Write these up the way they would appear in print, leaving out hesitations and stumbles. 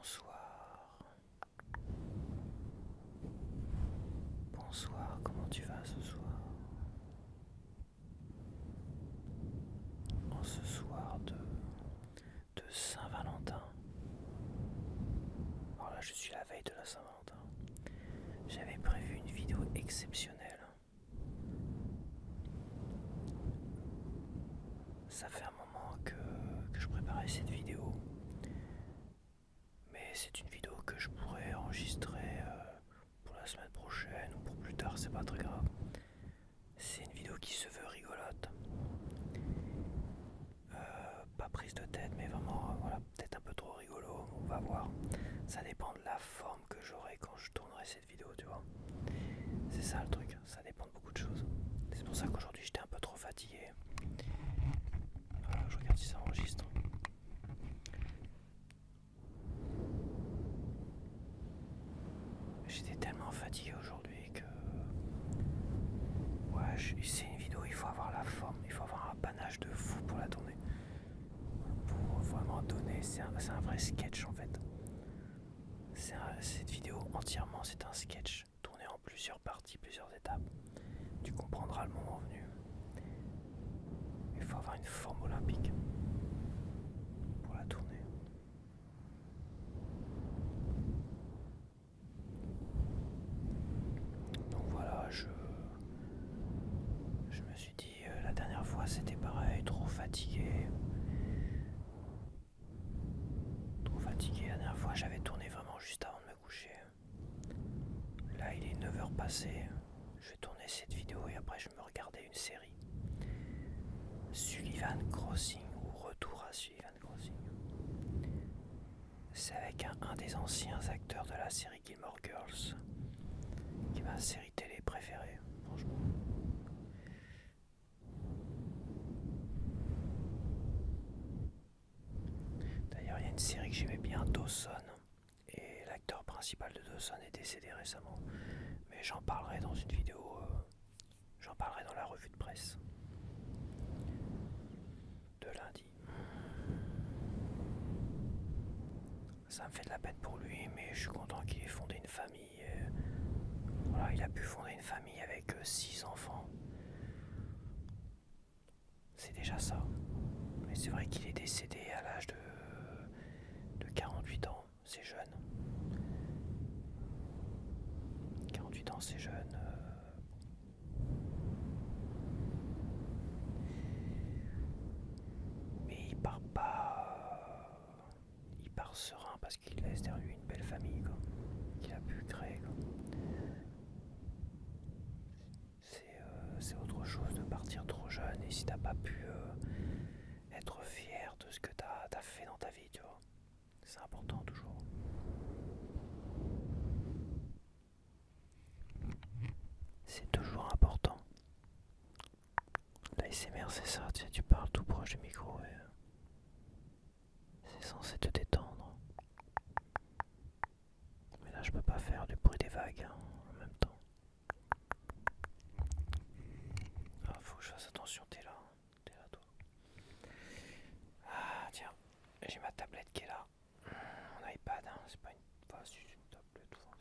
Bonsoir. Bonsoir, comment tu vas ce soir? En ce soir de Saint-Valentin. Alors là, je suis la veille de la Saint-Valentin. J'avais prévu une vidéo exceptionnelle. Ça fait un moment que je préparais cette vidéo. Mais c'est une vidéo que je pourrais enregistrer pour la semaine prochaine ou pour plus tard, c'est pas très grave. C'est une vidéo qui se veut rigolote. Pas prise de tête, mais vraiment, voilà, peut-être un peu trop rigolo, on va voir. Ça dépend de la forme que j'aurai quand je tournerai cette vidéo, tu vois. C'est ça le truc, ça dépend de beaucoup de choses. C'est pour ça qu'aujourd'hui j'étais un peu trop fatigué. Je regarde si ça enregistre. J'étais tellement fatigué aujourd'hui que... Ouais, c'est une vidéo, il faut avoir la forme, il faut avoir un panache de fou pour la tourner. Pour vraiment donner, c'est un vrai sketch en fait. Cette vidéo entièrement, c'est un sketch tourné en plusieurs parties, plusieurs étapes. Tu comprendras le moment venu. Il faut avoir une forme olympique pour la tourner. Donc voilà, je me suis dit, la dernière fois c'était pareil, trop fatigué. Trop fatigué, la dernière fois j'avais tourné vraiment juste avant de me coucher. Là il est 9 heures passées, je vais tourner cette vidéo et après je vais me regarder une série. Sullivan Crossing ou Retour à Sullivan Crossing. C'est avec un des anciens acteurs de la série Gilmore Girls, qui est ma série télé préférée, franchement. D'ailleurs, il y a une série que j'aimais bien, Dawson, et l'acteur principal de Dawson est décédé récemment. Mais j'en parlerai dans une vidéo, j'en parlerai dans la revue de presse de lundi. Ça me fait de la peine pour lui, mais je suis content qu'il ait fondé une famille. Voilà, il a pu fonder une famille avec 6 enfants. C'est déjà ça. Mais c'est vrai qu'il est décédé à l'âge de 48 ans. C'est jeune. 48 ans, c'est jeune. Mais il part pas. Il part serein parce qu'il laisse derrière lui une belle famille, quoi, qu'il a pu créer, quoi. C'est autre chose de partir trop jeune et si t'as pas pu être fier de ce que t'as fait dans ta vie, tu vois. C'est important toujours. C'est toujours important. L'ASMR c'est ça, tu sais, tu parles tout proche du micro et c'est censé te détendre. Mais là je peux pas faire du bruit des vagues hein, en même temps. Ah, faut que je fasse attention, t'es là toi. Ah tiens, j'ai ma tablette qui est là. Mon iPad, hein, c'est pas une... Enfin, si, c'est une tablette, enfin,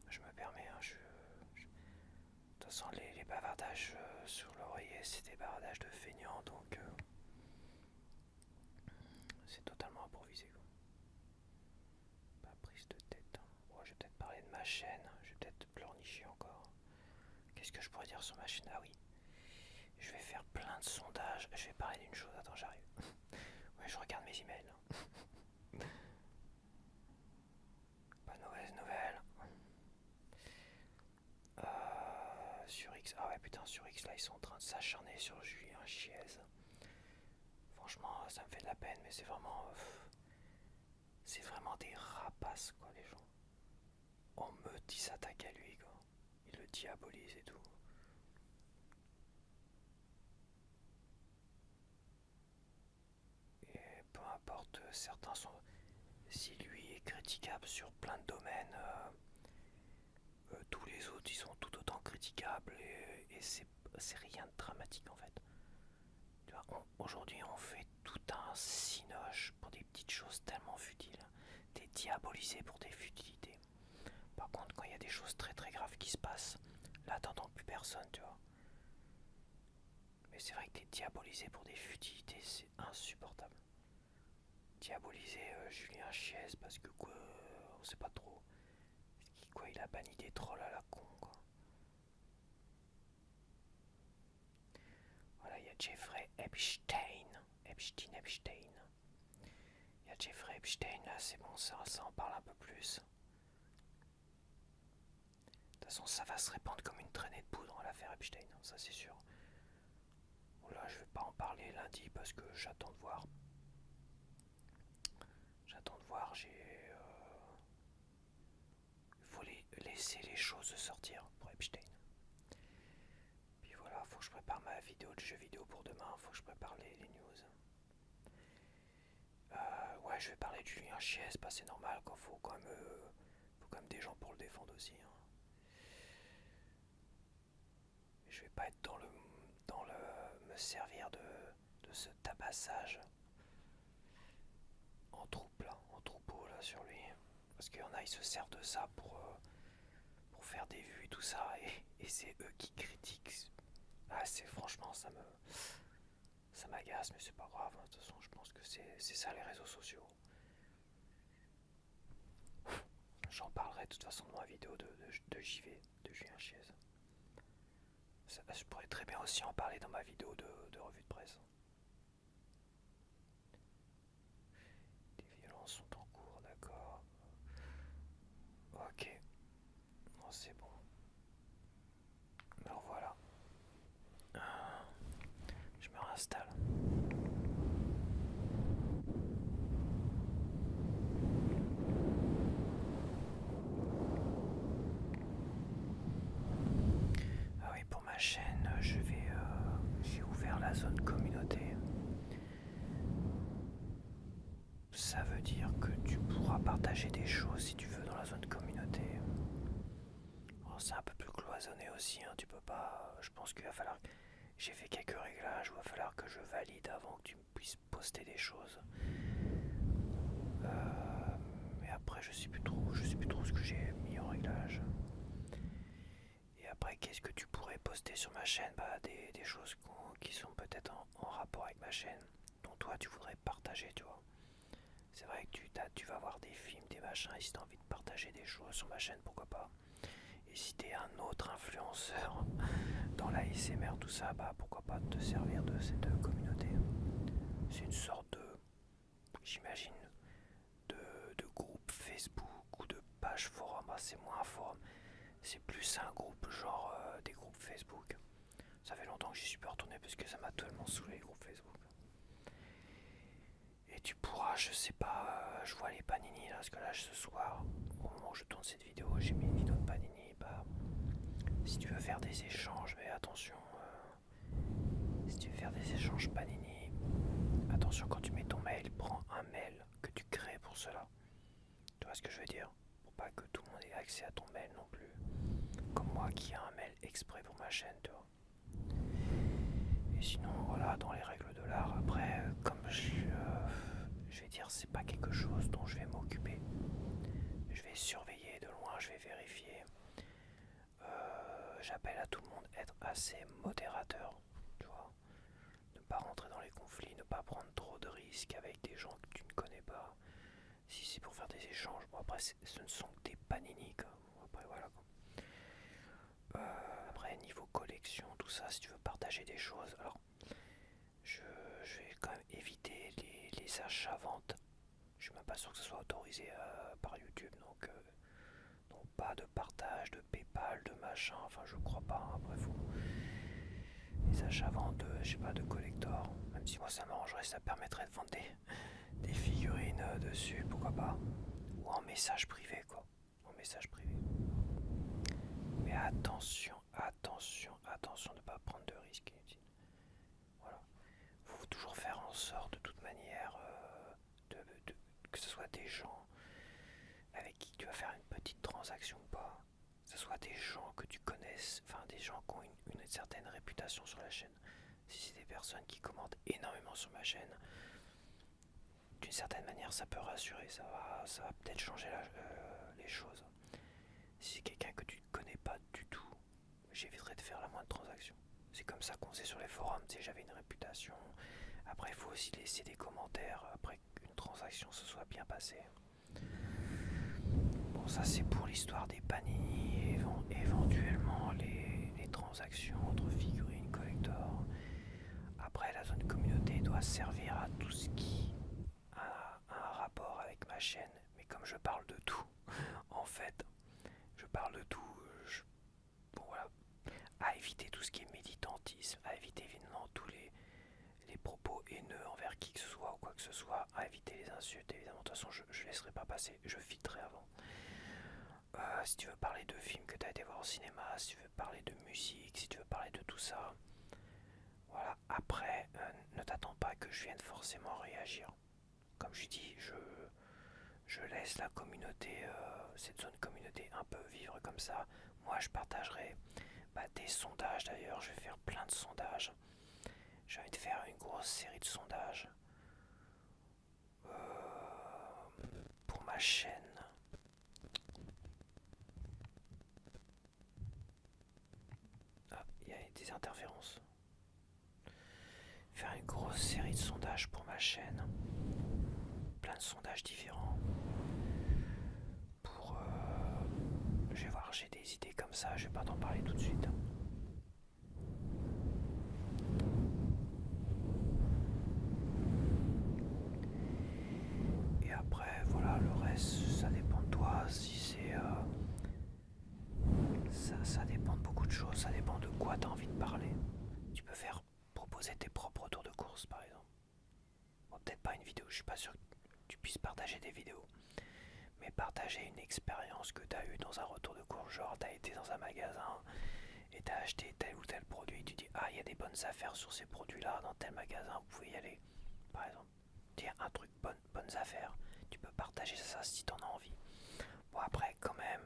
je me permets, hein, de toute façon les bavardages sur l'oreiller c'est des bavardages de feignants donc c'est totalement improvisé quoi. Pas prise de tête. Hein. Bon, je vais peut-être parler de ma chaîne, je vais peut-être pleurnicher encore. Qu'est-ce que je pourrais dire sur ma chaîne? Ah oui, je vais faire plein de sondages, je vais parler d'une chose, attends j'arrive. Ouais, je regarde mes emails. Pas de mauvaises nouvelles. Sur X, ah ouais putain sur X là ils sont en train de s'acharner sur Julien Chiez. Franchement ça me fait de la peine mais c'est vraiment des rapaces quoi les gens. En meute ils s'attaquent à lui quoi. Ils le diabolisent et tout. Et peu importe certains sont... Si lui est critiquable sur plein de domaines, tous les autres ils sont tout autant critiquables et c'est rien de dramatique en fait. Tu Aujourd'hui, on fait tout un cinoche pour des petites choses tellement futiles. T'es diabolisé pour des futilités. Par contre, quand il y a des choses très très graves qui se passent, là t'entends plus personne, tu vois. Mais c'est vrai que t'es diabolisé pour des futilités, c'est insupportable. Diaboliser Julien Chiez parce que quoi, on sait pas trop. Quoi, il a banni des trolls à la con, quoi. Voilà, il y a Jeffrey Epstein. Epstein. Il y a Jeffrey Epstein, là, c'est bon, ça en parle un peu plus. De toute façon, ça va se répandre comme une traînée de poudre, l'affaire Epstein, ça c'est sûr. Bon, là, je vais pas en parler lundi parce que j'attends de voir. Il faut laisser les choses sortir pour Epstein. Puis voilà, faut que je prépare ma vidéo de jeu vidéo pour demain, faut que je prépare les news. Ouais, je vais parler de Julien Chiez, bah c'est normal, quoi. Faut quand même des gens pour le défendre aussi, hein. Je vais pas être me servir de ce tabassage en troupe là, en troupeau là sur lui. Parce qu'il y en a, ils se servent de ça pour faire des vues et tout ça, et c'est eux qui critiquent. Ah, c'est franchement, ça m'agace, mais c'est pas grave, hein. De toute façon, je pense que c'est ça les réseaux sociaux. J'en parlerai de toute façon dans ma vidéo de JV, de Julien Chiez. Je pourrais très bien aussi en parler dans ma vidéo de revue de presse. Des violences sont en cours, d'accord. Ok, non, c'est bon. Alors voilà. Je me réinstalle. Ah oui, pour ma chaîne, j'ai ouvert la zone communauté. Ça veut dire que tu pourras partager des choses si tu veux dans la zone communauté. Alors, c'est un peu plus cloisonné aussi, hein, tu peux pas. Je pense qu'il va falloir. J'ai fait quelques réglages où il va falloir que je valide avant que tu puisses poster des choses. Mais après, je sais plus trop ce que j'ai mis en réglage. Et après, qu'est-ce que tu pourrais poster sur ma chaîne? Bah, des choses qui sont peut-être en rapport avec ma chaîne, dont toi tu voudrais partager, tu vois. C'est vrai que tu vas voir des films, des machins, et si t'as envie de partager des choses sur ma chaîne, pourquoi pas. Et si t'es un autre influenceur dans la SMR, tout ça, bah pourquoi pas te servir de cette communauté. C'est une sorte j'imagine, de groupe Facebook ou de page forum. Bah, c'est moins un forum, c'est plus un groupe, genre des groupes Facebook. Ça fait longtemps que j'y suis pas retourné parce que ça m'a tellement saoulé les groupes Facebook. Et tu pourras, je sais pas, je vois les panini là, parce que là ce soir, au moment où je tourne cette vidéo, j'ai mis une vidéo de panini. Bah, si tu veux faire des échanges, mais attention, si tu veux faire des échanges panini, attention quand tu mets ton mail, prends un mail que tu crées pour cela. Tu vois ce que je veux dire? Pour pas que tout le monde ait accès à ton mail non plus. Comme moi qui a un mail exprès pour ma chaîne, tu vois. Et sinon, voilà, dans les règles de l'art, après, comme je vais dire, c'est pas quelque chose dont je vais m'occuper. Je vais surveiller de loin, je vais vérifier. J'appelle à tout le monde à être assez modérateur, tu vois. Ne pas rentrer dans les conflits, ne pas prendre trop de risques avec des gens que tu ne connais pas. Si c'est pour faire des échanges, bon après ce ne sont que des panini, quoi. Bon, après voilà, quoi. Après niveau collection, tout ça, si tu veux partager des choses, alors je vais quand même éviter les achats-ventes. Je suis même pas sûr que ce soit autorisé par YouTube, donc pas de partage, de PayPal, de machin, enfin je crois pas, hein. Après les achats-ventes de, je sais pas, de collector, même si moi ça m'arrangerait, ça permettrait de vendre des figurines dessus, pourquoi pas, ou en message privé, quoi, en message privé. Mais attention, attention de ne pas prendre de risques inutiles. Voilà. Faut toujours faire en sorte de toute manière que ce soit des gens avec qui tu vas faire une petite transaction ou pas, que ce soit des gens que tu connaisses, enfin des gens qui ont une certaine réputation sur la chaîne. Si c'est des personnes qui commentent énormément sur ma chaîne, d'une certaine manière ça peut rassurer, ça va peut-être changer les choses. Si c'est quelqu'un que tu ne connais pas du tout, j'éviterai de faire la moindre transaction. C'est comme ça qu'on faisait sur les forums, tu sais, j'avais une réputation. Après il faut aussi laisser des commentaires après qu'une transaction se soit bien passée. Bon, ça c'est pour l'histoire des panini et éventuellement les transactions entre figurines collector. Après, la zone communauté doit servir à tout ce qui a un rapport avec ma chaîne. Mais comme je parle de tout, en fait, je parle de tout. Bon, voilà, à éviter tout ce qui est militantisme, à éviter évidemment tous les propos haineux envers qui que ce soit ou quoi que ce soit, à éviter les insultes. Évidemment, de toute façon, je ne laisserai pas passer, je filtrerai avant. Si tu veux parler de films que tu as été voir au cinéma, si tu veux parler de musique, si tu veux parler de tout ça, voilà. Après, ne t'attends pas que je vienne forcément réagir. Comme je dis, je laisse la communauté, cette zone communauté un peu vivre comme ça. Moi, je partagerai des sondages d'ailleurs. Je vais faire plein de sondages. J'ai envie de faire une grosse série de sondages pour ma chaîne. Ah, il y a des interférences. Faire une grosse série de sondages pour ma chaîne. Plein de sondages différents. Je vais voir, j'ai des idées comme ça, je vais pas t'en parler tout de suite. Et après, voilà, le reste, ça dépend de toi. Si c'est. Ça dépend de beaucoup de choses, ça dépend de quoi tu as envie de parler. Tu peux faire proposer tes propres retours de course, par exemple. Bon, peut-être pas une vidéo, je suis pas sûr que tu puisses partager des vidéos. Mais partager une expérience que tu as eue dans un retour de course, genre tu as été dans un magasin et tu as acheté tel ou tel produit, tu dis ah il y a des bonnes affaires sur ces produits-là dans tel magasin, vous pouvez y aller. Par exemple, dire un truc bonnes affaires, tu peux partager ça si tu en as envie. Bon après quand même,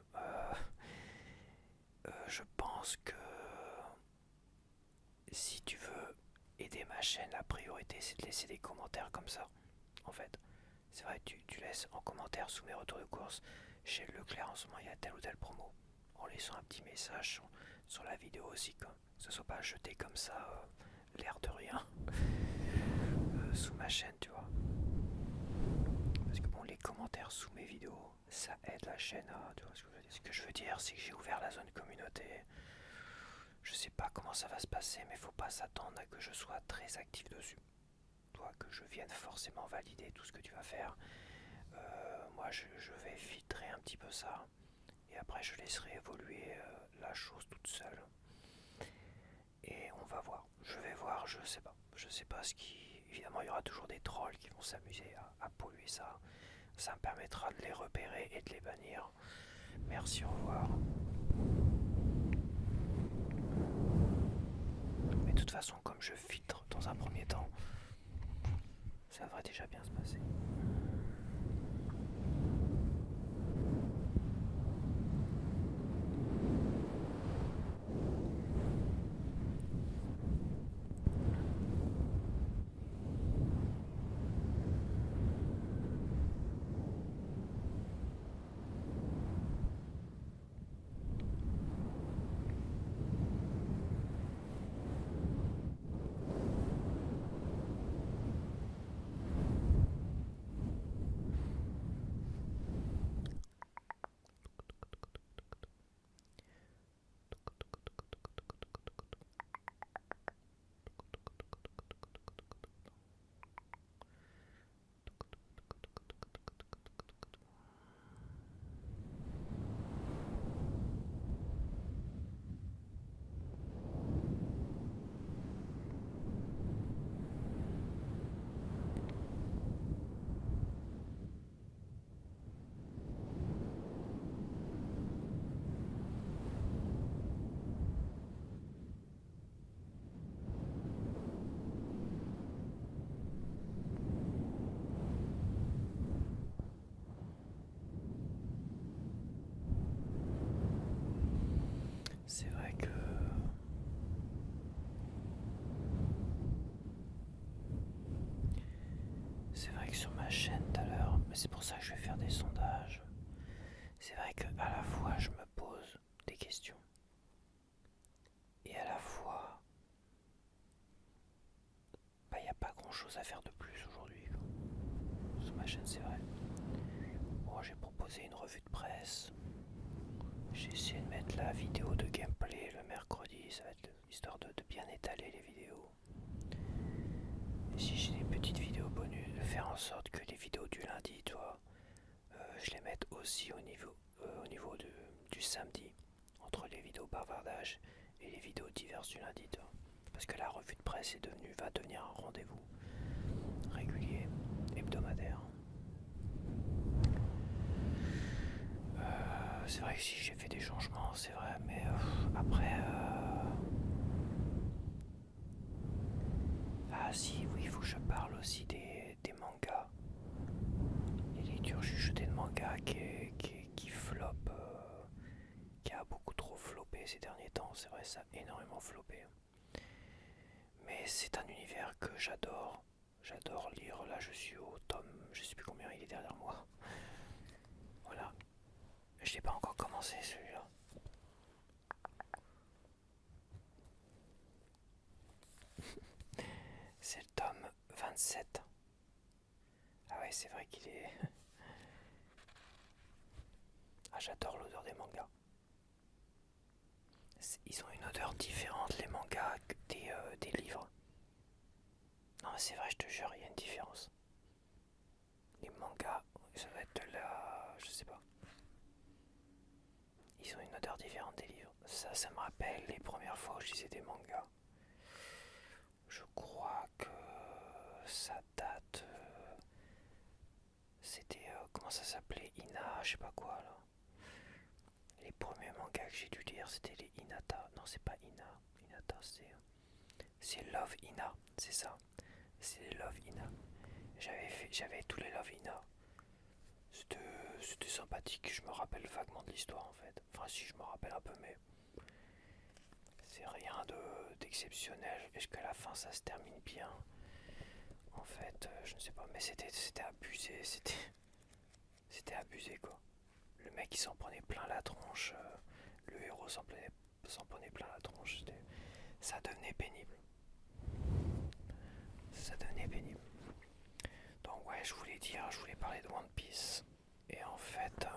je pense que si tu veux aider ma chaîne, la priorité c'est de laisser des commentaires comme ça. En fait, c'est vrai, tu laisses en commentaire sous mes retours de course. Chez Leclerc en ce moment il y a telle ou telle promo. En laissant un petit message sur la vidéo aussi, que ce soit pas jeté comme ça, l'air de rien, sous ma chaîne, tu vois. Parce que bon, les commentaires sous mes vidéos, ça aide la chaîne à, tu vois ce que je veux dire. Ce que je veux dire, c'est que j'ai ouvert la zone communauté. Je sais pas comment ça va se passer, mais faut pas s'attendre à que je sois très actif dessus. Toi, que je vienne forcément valider tout ce que tu vas faire. Moi, je vais filtrer un petit peu ça. Et après, je laisserai évoluer la chose toute seule. Et on va voir. Je vais voir, je sais pas. Je sais pas ce qui. Évidemment, il y aura toujours des trolls qui vont s'amuser à polluer ça. Ça me permettra de les repérer et de les bannir. Merci, au revoir. Mais de toute façon, comme je filtre dans un premier temps, ça devrait déjà bien se passer. chose à faire de plus aujourd'hui sur ma chaîne, c'est vrai. Bon, j'ai proposé une revue de presse. J'ai essayé de mettre la vidéo de gameplay le mercredi, ça va être histoire de bien étaler les vidéos. Et si j'ai des petites vidéos bonus, de faire en sorte que les vidéos du lundi, toi, je les mette aussi au niveau du samedi, entre les vidéos bavardage et les vidéos diverses du lundi, toi. Parce que la revue de presse va devenir un rendez-vous régulier, hebdomadaire. C'est vrai que si j'ai fait des changements, c'est vrai, mais après... Ah si, oui, il faut que je parle aussi des mangas. Les lectures chuchotées de mangas qui flop, qui a beaucoup trop floppé ces derniers temps, c'est vrai, ça a énormément floppé. Mais c'est un univers que j'adore. J'adore lire. Là, je suis au tome, je sais plus combien il est derrière moi. Voilà. Je l'ai pas encore commencé celui-là. C'est le tome 27. Ah ouais, c'est vrai qu'il est... Ah, j'adore l'odeur des mangas. Ils ont une odeur différente, les mangas, que des livres. Non, mais c'est vrai, je te jure, il y a une différence. Les mangas, ça va être de la... Je sais pas. Ils ont une odeur différente des livres. Ça me rappelle les premières fois où je lisais des mangas. Je crois que ça date... C'était... comment ça s'appelait? Ina, je sais pas quoi, là. Les premiers mangas que j'ai dû lire, c'était les Hinata. Non, c'est pas Ina. Hinata, c'est Love Ina, c'est ça. C'est Love Ina. J'avais tous les Love Ina. C'était sympathique, je me rappelle vaguement de l'histoire en fait. Enfin si je me rappelle un peu mais c'est rien d'exceptionnel. Est-ce qu'à la fin ça se termine bien? En fait, je ne sais pas, mais c'était abusé, c'était abusé quoi. Le mec il s'en prenait plein la tronche, le héros s'en prenait plein la tronche, ça devenait pénible. Ça devenait pénible. Donc ouais, je voulais parler de One Piece. Et en fait,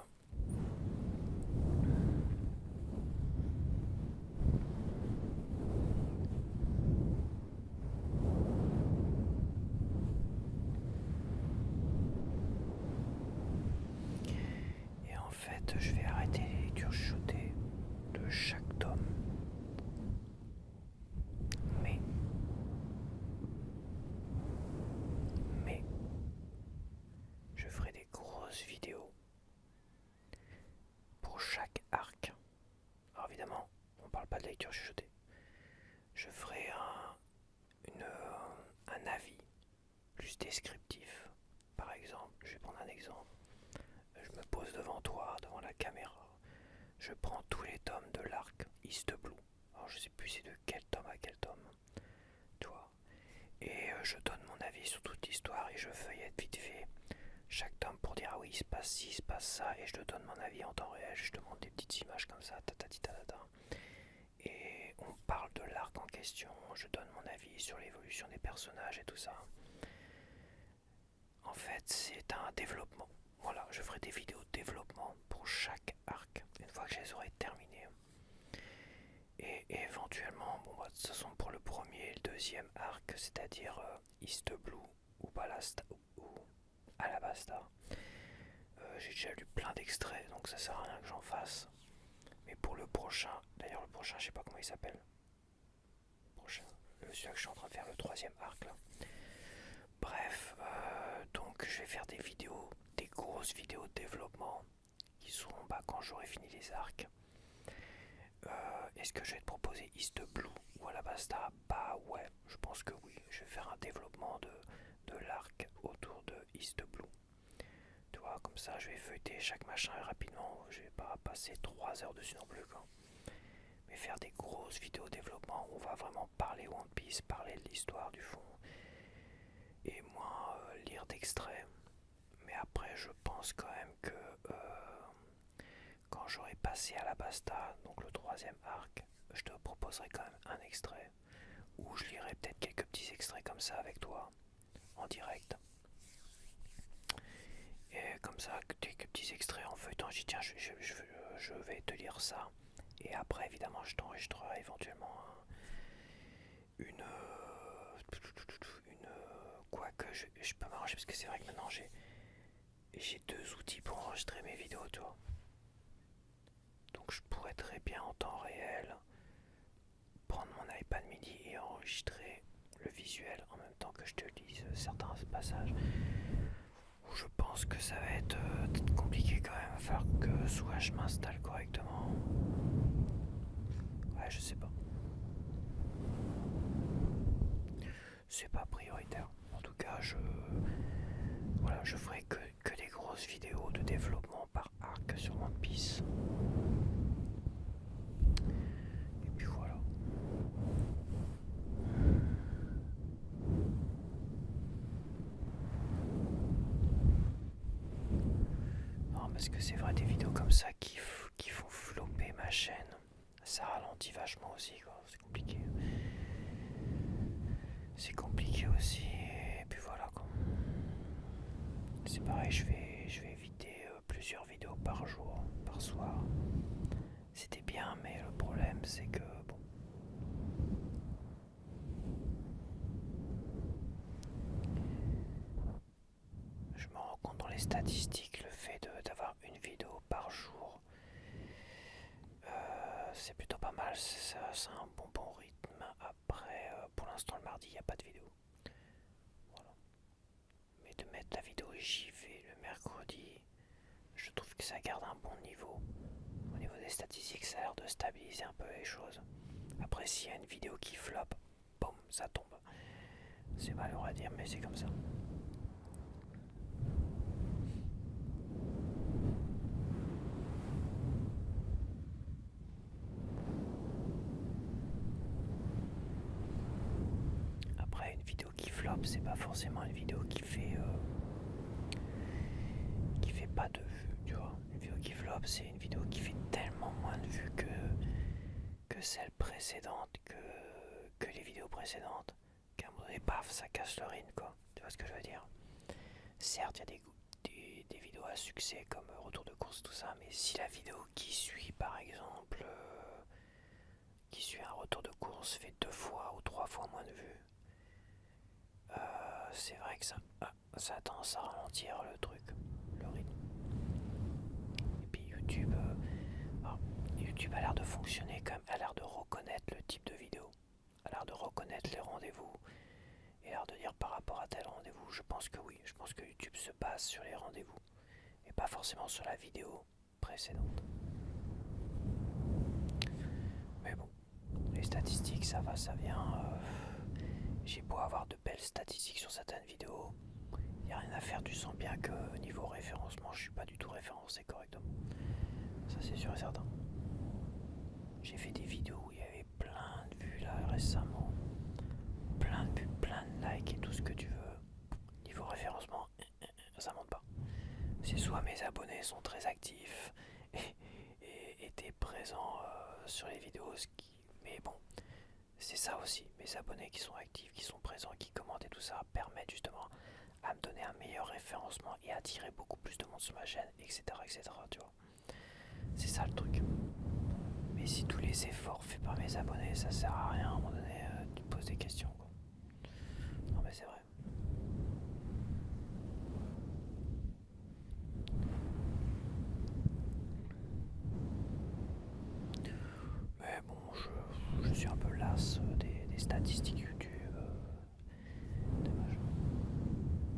je vais arrêter les lectures chuchotées de chaque tome. Mais, mais, je ferai des grosses vidéos pour chaque arc. Alors évidemment, on parle pas de lecture chuchotée. Je ferai un avis plus descriptif. Par exemple, je vais prendre un exemple. Je me pose devant toi, devant la caméra. Je prends tous les tomes de l'arc East Blue. Alors je sais plus c'est de quel tome à quel tome. Tu vois. Et je donne mon avis sur toute l'histoire et je feuillette vite fait chaque tome pour dire ah oui il se passe ci, il se passe ça et je te donne mon avis en temps réel, je te montre des petites images comme ça, tatati tatata. Et on parle de l'arc en question, je donne mon avis sur l'évolution des personnages et tout ça. En fait c'est un développement. Voilà, je ferai des vidéos de développement pour chaque arc une fois que je les aurai terminées. Et éventuellement, bon bah de toute façon pour le premier et le deuxième arc, c'est-à-dire East Blue ou Ballasta ou Alabasta, j'ai déjà lu plein d'extraits donc ça sert à rien que j'en fasse. Mais pour le prochain, d'ailleurs le prochain je sais pas comment il s'appelle. Prochain, celui que je suis en train de faire le troisième arc là. Bref, donc je vais faire des vidéos, des grosses vidéos de développement qui seront bah, quand j'aurai fini les arcs. Est-ce que je vais te proposer East Blue ou Alabasta? Bah ouais, je pense que oui. Je vais faire un développement de l'arc autour de East Blue. Tu vois, comme ça je vais feuilleter chaque machin rapidement. Je vais pas passer 3 heures dessus non plus quoi. Mais faire des grosses vidéos développement où on va vraiment parler One Piece, parler de l'histoire du fond. Et moins lire d'extraits. Mais après je pense quand même que quand j'aurai passé à la Basta, donc le troisième arc, je te proposerai quand même un extrait, ou je lirai peut-être quelques petits extraits comme ça avec toi, en direct. Et comme ça, quelques petits extraits en feuilletant, je dis tiens, je vais te lire ça. Et après, évidemment, je t'enregistrerai éventuellement quoique je peux m'arranger parce que c'est vrai que maintenant j'ai deux outils pour enregistrer mes vidéos, tu vois. Donc je pourrais très bien en temps réel prendre mon iPad mini et enregistrer le visuel en même temps que je te lise certains passages. Je pense que ça va être compliqué quand même, il va falloir que soit je m'installe correctement. Ouais, je sais pas. C'est pas prioritaire. En tout cas, voilà, je ferai que des grosses vidéos de développement par arc sur One Piece. Et puis voilà. Non, parce que c'est vrai, des vidéos comme ça qui font flopper ma chaîne, ça ralentit vachement aussi, quoi. C'est compliqué. C'est compliqué aussi. Et puis voilà, quoi. C'est pareil, je vais éviter plusieurs vidéos par jour, par soir. C'était bien, mais le problème c'est que bon. Je me rends compte dans les statistiques, le fait d'avoir une vidéo par jour, c'est plutôt pas mal, c'est un bon rythme. Après, pour l'instant le mardi, il n'y a pas de vidéo. Voilà. Mais de mettre la vidéo JV le mercredi, je trouve que ça garde un bon niveau. Au niveau des statistiques, ça a l'air de stabiliser un peu les choses. Après, s'il y a une vidéo qui floppe, boum, ça tombe. C'est malheureux à dire, mais c'est comme ça. Après, une vidéo qui flop, c'est pas forcément une vidéo qui fait pas de vues, tu vois. Une vidéo qui flop, c'est une vidéo qui fait tellement moins de vues que celle précédente, que les vidéos précédentes, qu'à un moment donné, paf, ça casse le rythme, quoi. Tu vois ce que je veux dire? Certes, il y a des vidéos à succès comme Retour de course, tout ça, mais si la vidéo qui suit, par exemple, qui suit un retour de course fait 2 fois ou 3 fois moins de vues, c'est vrai que ça a tendance à ralentir le truc, le rythme. Et puis YouTube a l'air de fonctionner quand même, a l'air de reconnaître le type de vidéo, a l'air de reconnaître les rendez-vous, et a l'air de dire par rapport à tel rendez-vous. Je pense que oui, je pense que YouTube se base sur les rendez-vous, et pas forcément sur la vidéo précédente. Mais bon, les statistiques, ça va, ça vient. J'ai beau avoir de belles statistiques sur certaines vidéos, il n'y a rien à faire, tu sens bien que niveau référencement, je suis pas du tout référencé correctement. Ça c'est sûr et certain. J'ai fait des vidéos où il y avait plein de vues là récemment. Plein de vues, plein de likes et tout ce que tu veux. Niveau référencement, ça monte pas. C'est soit mes abonnés sont très actifs et étaient présents sur les vidéos, mais bon, c'est ça aussi. Mes abonnés qui sont actifs, qui sont présents, qui commentent et tout ça permettent justement à me donner un meilleur référencement et attirer beaucoup plus de monde sur ma chaîne, etc. etc. Tu vois. C'est ça le truc. Mais si tous les efforts faits par mes abonnés, ça sert à rien à un moment donné, tu te poses des questions, quoi. Non mais c'est vrai. Mais bon, je suis un peu las des statistiques YouTube,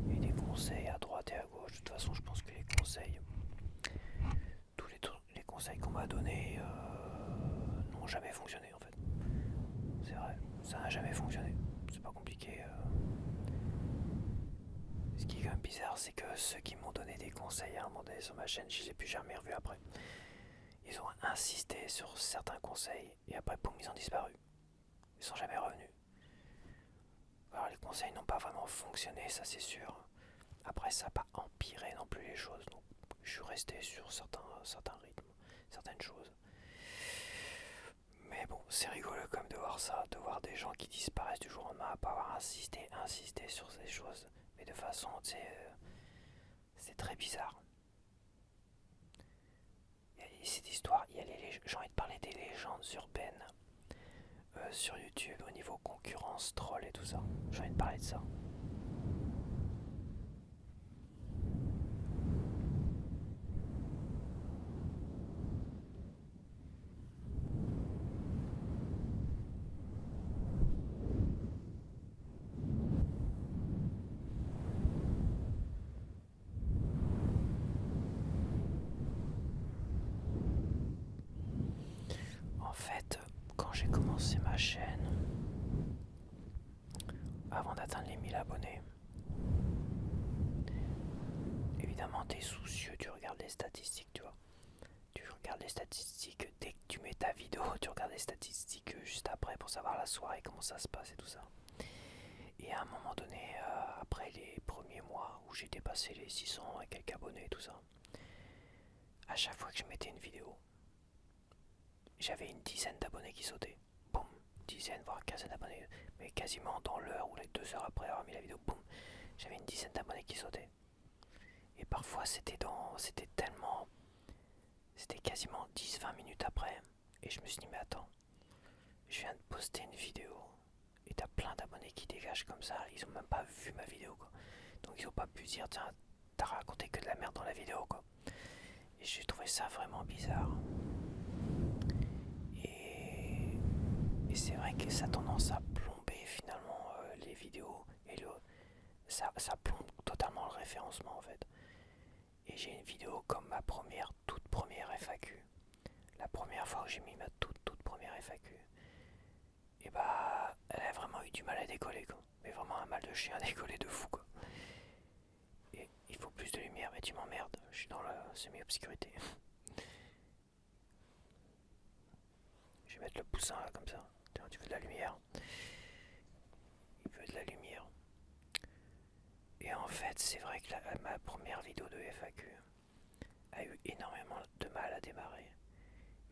et des conseils à droite et à gauche. De toute façon, je pense que les conseils, tous les conseils qu'on m'a donnés n'ont jamais fonctionné en fait. C'est vrai, ça n'a jamais fonctionné. C'est pas compliqué. Ce qui est quand même bizarre, c'est que ceux qui m'ont donné des conseils à un moment donné sur ma chaîne, je les ai plus jamais revus après. Ils ont insisté sur certains conseils et après, boum, ils ont disparu. Ils sont jamais revenus. Alors les conseils n'ont pas vraiment fonctionné, ça c'est sûr. Après, ça n'a pas empiré non plus les choses. Donc, je suis resté sur certains rythmes, certaines choses. Mais bon, c'est rigolo comme de voir ça, de voir des gens qui disparaissent du jour au lendemain à pas avoir insisté sur ces choses. mais de façon, tu sais, c'est très bizarre. Il y a cette histoire, j'ai envie de parler des légendes urbaines sur YouTube au niveau concurrence, troll et tout ça. J'ai envie de parler de ça. En fait, quand j'ai commencé ma chaîne, avant d'atteindre les 1000 abonnés, évidemment t'es soucieux, tu regardes les statistiques, tu vois. Tu regardes les statistiques dès que tu mets ta vidéo, tu regardes les statistiques juste après pour savoir la soirée, comment ça se passe et tout ça. Et à un moment donné, après les premiers mois où j'ai dépassé les 600 et quelques abonnés et tout ça, à chaque fois que je mettais une vidéo, j'avais une dizaine d'abonnés qui sautaient. Boum, dizaine voire quinzaine d'abonnés. Mais quasiment dans l'heure ou les 2 heures après avoir mis la vidéo, boum, j'avais une dizaine d'abonnés qui sautaient. Et parfois c'était tellement, c'était quasiment 10-20 minutes après. Et je me suis dit mais attends, je viens de poster une vidéo et t'as plein d'abonnés qui dégagent comme ça, ils ont même pas vu ma vidéo quoi. Donc ils ont pas pu dire tiens t'as raconté que de la merde dans la vidéo quoi. Et j'ai trouvé ça vraiment bizarre. Et c'est vrai que ça a tendance à plomber finalement les vidéos et ça plombe totalement le référencement en fait. Et j'ai une vidéo comme ma toute première FAQ. La première fois où j'ai mis ma toute première FAQ. Et bah elle a vraiment eu du mal à décoller quoi. Mais vraiment un mal de chien à décoller de fou quoi. Et il faut plus de lumière, mais tu m'emmerdes, je suis dans la semi-obscurité. Je vais mettre le poussin là comme ça. Tiens, tu veux de la lumière? Il veut de la lumière. Et en fait, c'est vrai que ma première vidéo de FAQ a eu énormément de mal à démarrer.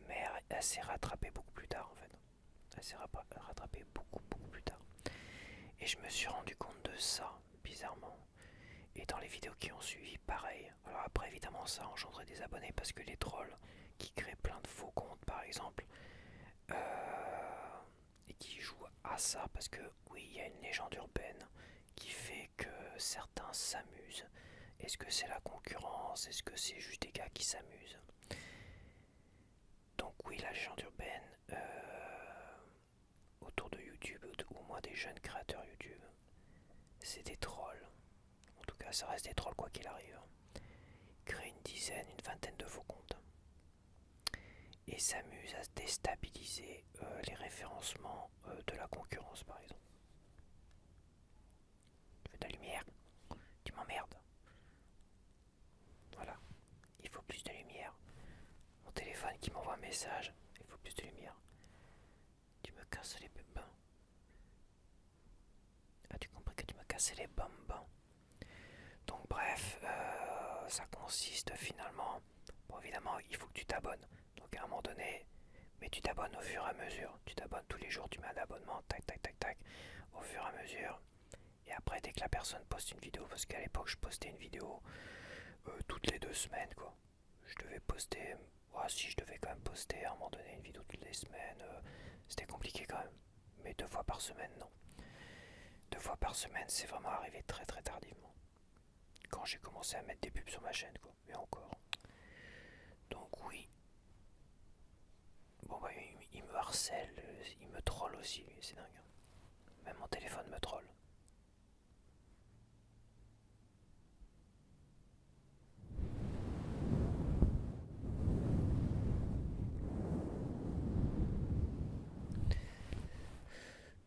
Mais elle s'est rattrapée beaucoup plus tard en fait. Elle s'est rattrapée beaucoup plus tard. Et je me suis rendu compte de ça, bizarrement. Et dans les vidéos qui ont suivi, pareil. Alors après, évidemment, ça a engendré des abonnés parce que les trolls qui créent plein de faux comptes, par exemple, et qui jouent à ça, parce que oui, il y a une légende urbaine qui fait que certains s'amusent. Est-ce que c'est la concurrence? Est-ce que c'est juste des gars qui s'amusent? Donc oui, la légende urbaine autour de YouTube, ou moins des jeunes créateurs YouTube, c'est des trolls. En tout cas, ça reste des trolls quoi qu'il arrive. Ils créent une dizaine, une vingtaine de faux comptes et s'amusent à déstabiliser les référencements de la concurrence par exemple. Tu veux de la lumière? Tu m'emmerdes. Voilà, il faut plus de lumière. Mon téléphone qui m'envoie un message, il faut plus de lumière. Tu me casses les bonbons. As-tu compris que tu me cassais les bonbons? Donc bref, ça consiste finalement, bon évidemment il faut que tu t'abonnes. Donc à un moment donné, mais tu t'abonnes au fur et à mesure. Tu t'abonnes tous les jours, tu mets un abonnement, tac tac tac tac, au fur et à mesure. Et après dès que la personne poste une vidéo, parce qu'à l'époque je postais une vidéo toutes les 2 semaines quoi. Je devais poster, si je devais quand même poster à un moment donné une vidéo toutes les semaines, c'était compliqué quand même. Mais 2 fois par semaine non. 2 fois par semaine c'est vraiment arrivé très très tardivement. Quand j'ai commencé à mettre des pubs sur ma chaîne quoi. Et encore. Donc oui. Bon bah il me harcèle, il me troll aussi, c'est dingue. Même mon téléphone me troll.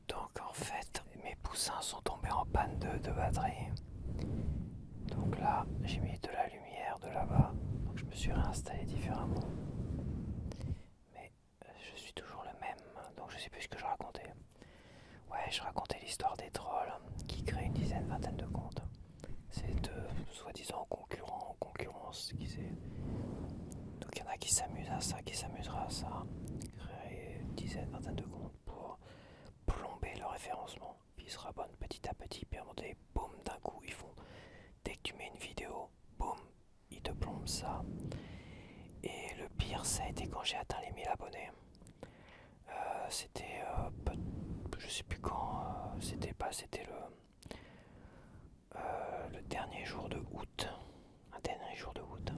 Donc en fait, mes poussins sont tombés en panne de batterie. Donc là, j'ai mis de la lumière de là-bas. Donc je me suis réinstallé différemment. Mais je suis toujours le même, donc je sais plus ce que je racontais. Ouais, je racontais l'histoire des trolls qui créent une dizaine, vingtaine de comptes. C'est de soi-disant concurrents, concurrence, qui sait. Donc il y en a qui s'amusent à ça, qui s'amusera à ça. Créer une dizaine, vingtaine de comptes pour plomber le référencement. Puis ils se rabonnent petit à petit, puis à un moment donné, boum, d'un coup, ils font tu mets une vidéo, boum, il te plombe ça. Et le pire, ça a été quand j'ai atteint les 1000 abonnés. C'était, je sais plus quand, c'était le dernier jour de août, un dernier jour de août,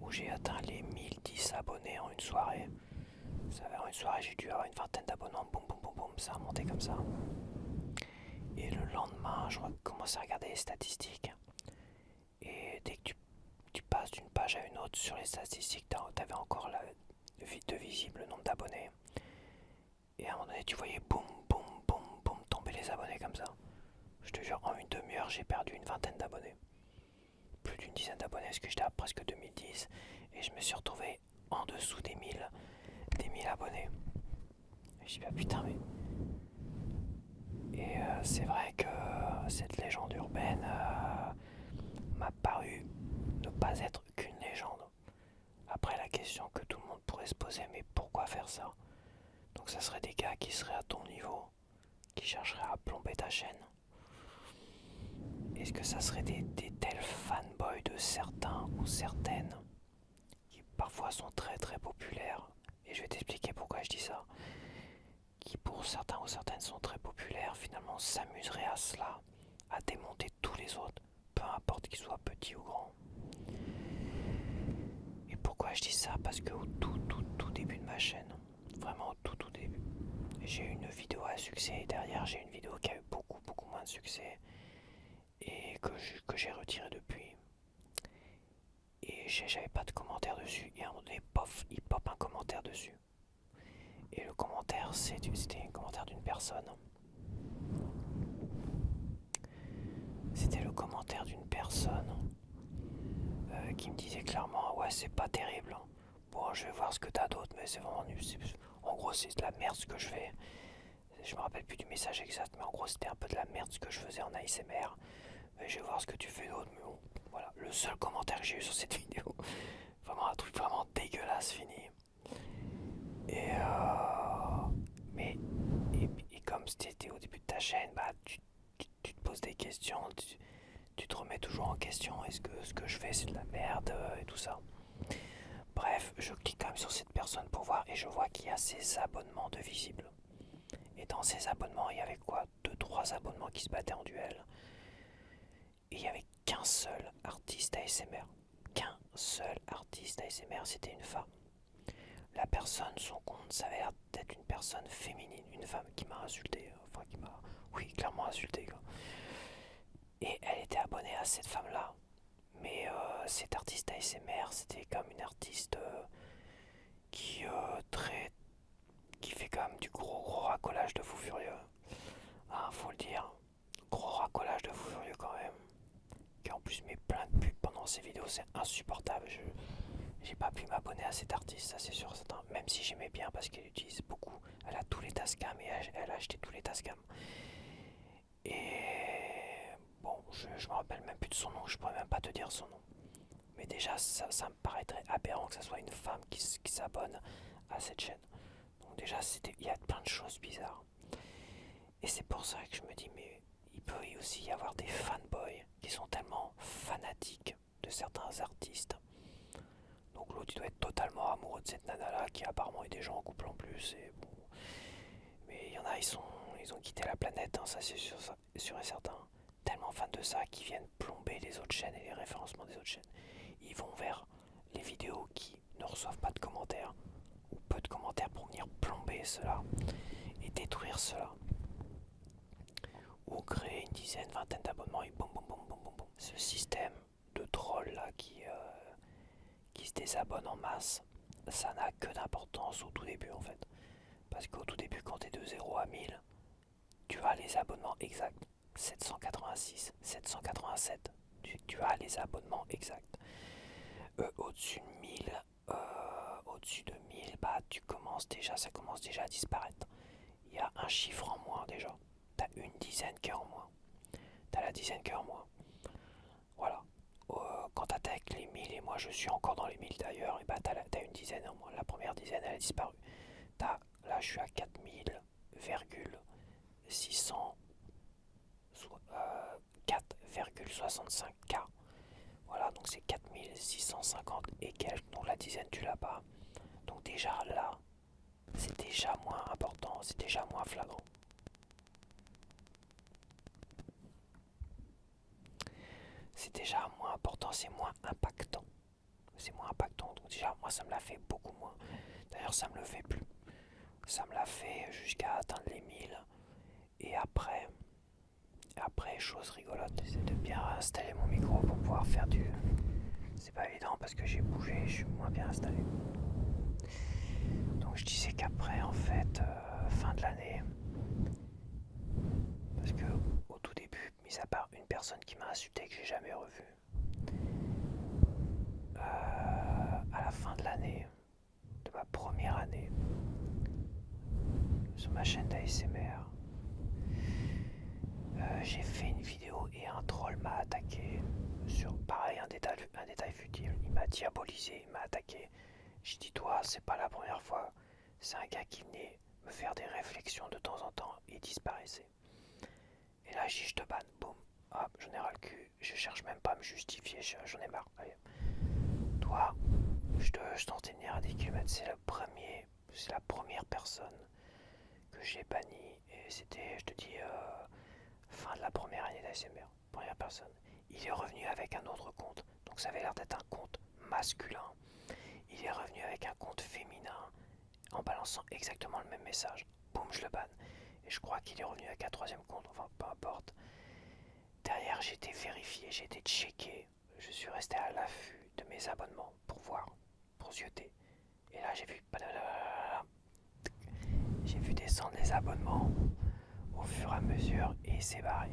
où j'ai atteint les 1010 abonnés en une soirée. En une soirée, j'ai dû avoir une vingtaine d'abonnements, boum boum boum boum, ça a monté comme ça. Et le lendemain, je commençais à regarder les statistiques. Et dès que tu passes d'une page à une autre sur les statistiques, t'avais encore de visible le nombre d'abonnés. Et à un moment donné, tu voyais boum boum boum boum tomber les abonnés comme ça. Je te jure, en une demi-heure, j'ai perdu une vingtaine d'abonnés. Plus d'une dizaine d'abonnés, parce que j'étais à presque 2010. Et je me suis retrouvé en dessous des 1000 abonnés. Et je dis, bah putain, mais. Et c'est vrai que cette légende urbaine m'a paru ne pas être qu'une légende. Après, la question que tout le monde pourrait se poser, mais pourquoi faire ça? Donc ça serait des gars qui seraient à ton niveau, qui chercheraient à plomber ta chaîne. Est-ce que ça serait des tels fanboys de certains ou certaines qui parfois sont très très populaires? Et je vais t'expliquer pourquoi je dis ça. Qui pour certains ou certaines sont très populaires, finalement s'amuseraient à cela, à démonter tous les autres, peu importe qu'ils soient petits ou grands. Et pourquoi je dis ça? Parce qu'au tout début de ma chaîne, vraiment au tout début, j'ai eu une vidéo à succès et derrière j'ai une vidéo qui a eu beaucoup moins de succès et que j'ai retirée depuis. Et j'avais pas de commentaire dessus et à un moment donné, pof, il pop un commentaire dessus. Et le commentaire, c'était un commentaire d'une personne. C'était le commentaire d'une personne qui me disait clairement, ouais, c'est pas terrible. Bon, je vais voir ce que t'as d'autre, mais c'est vraiment nul. En gros, c'est de la merde ce que je fais. Je me rappelle plus du message exact, mais en gros, c'était un peu de la merde ce que je faisais en ASMR. Mais je vais voir ce que tu fais d'autre, mais bon, voilà. Le seul commentaire que j'ai eu sur cette vidéo, vraiment un truc vraiment dégueulasse fini. Et mais et comme c'était au début de ta chaîne, bah tu te poses des questions, tu te remets toujours en question. Est-ce que ce que je fais c'est de la merde et tout ça. Bref, je clique quand même sur cette personne pour voir et je vois qu'il y a ses abonnements de visibles. Et dans ces abonnements, il y avait quoi? 2-3 abonnements qui se battaient en duel. Et il n'y avait qu'un seul artiste ASMR. Qu'un seul artiste ASMR, c'était une femme. La personne, son compte, ça avait l'air d'être une personne féminine, une femme qui m'a insulté, enfin qui m'a, oui, clairement insulté, quoi. Et elle était abonnée à cette femme-là. Mais cette artiste ASMR, c'était comme une artiste qui qui fait quand même du gros racolage de fou furieux. Hein, faut le dire. Gros racolage de fou furieux quand même. Qui en plus met plein de pubs pendant ses vidéos, c'est insupportable. J'ai pas pu m'abonner à cet artiste, ça c'est sûr, certain. Même si j'aimais bien parce qu'elle utilise beaucoup. Elle a tous les Tascam et elle a acheté tous les Tascam. Et bon, je me rappelle même plus de son nom, je pourrais même pas te dire son nom. Mais déjà, ça me paraîtrait aberrant que ce soit une femme qui s'abonne à cette chaîne. Donc déjà, il y a plein de choses bizarres. Et c'est pour ça que je me dis, mais il peut aussi y avoir des fanboys qui sont tellement fanatiques de certains artistes. Donc l'autre, il doit être totalement amoureux de cette nana-là, qui apparemment est déjà en couple en plus. Et bon. Mais il y en a, ils ont quitté la planète, hein, ça c'est sûr et certain. Tellement fans de ça qu'ils viennent plomber les autres chaînes et les référencements des autres chaînes. Ils vont vers les vidéos qui ne reçoivent pas de commentaires ou peu de commentaires pour venir plomber cela et détruire cela. Ou créer une dizaine, vingtaine d'abonnements et boum boum boum boum boum boum. Ce système de trolls là qui se désabonnent en masse, ça n'a que d'importance au tout début en fait. Parce qu'au tout début, quand tu es de 0 à 1000, tu as les abonnements exacts. 786, 787, tu as les abonnements exacts. Au-dessus de 1000, bah ça commence déjà à disparaître. Il y a un chiffre en moins déjà. T'as une dizaine qui est en moins. T'as la dizaine qui est en moins. Voilà. Quand t'attaques les 1000, et moi je suis encore dans les 1000 d'ailleurs, et bah t'as une dizaine en moins. La première dizaine elle a disparu. Là je suis à 4000,600 1065K. Voilà, donc c'est 4650 et quelques, donc la dizaine tu l'as pas. Donc déjà là, c'est déjà moins important, c'est déjà moins flagrant. C'est déjà moins important, c'est moins impactant. C'est moins impactant, donc déjà moi ça me l'a fait beaucoup moins. D'ailleurs ça me le fait plus. Ça me l'a fait jusqu'à atteindre les 1000. Et après chose rigolote, c'est de bien installer mon micro pour pouvoir faire du... C'est pas évident parce que j'ai bougé, je suis moins bien installé. Donc je disais qu'après en fait, fin de l'année, parce que au tout début, mis à part une personne qui m'a insulté que j'ai jamais revu, à la fin de l'année, de ma première année, sur ma chaîne d'ASMR, j'ai fait une vidéo et un troll m'a attaqué sur pareil un détail futile. Il m'a diabolisé, il m'a attaqué. J'ai dit toi, c'est pas la première fois. C'est un gars qui venait me faire des réflexions de temps en temps et disparaissait. Et là j'ai dit je te banne, boum, hop, j'en ai ras le cul, je cherche même pas à me justifier, j'en ai marre. Allez. Toi, je t'en tenir à 10 km, c'est la première personne que j'ai bannie et c'était, je te dis, fin de la première année d'ASMR, première personne. Il est revenu avec un autre compte, donc ça avait l'air d'être un compte masculin. Il est revenu avec un compte féminin en balançant exactement le même message. Boum, je le banne. Et je crois qu'il est revenu avec un troisième compte, enfin peu importe. Derrière, j'ai été vérifié, j'ai été checké. Je suis resté à l'affût de mes abonnements pour voir, pour zioter. Et là, j'ai vu descendre les abonnements au fur et à mesure et c'est barré.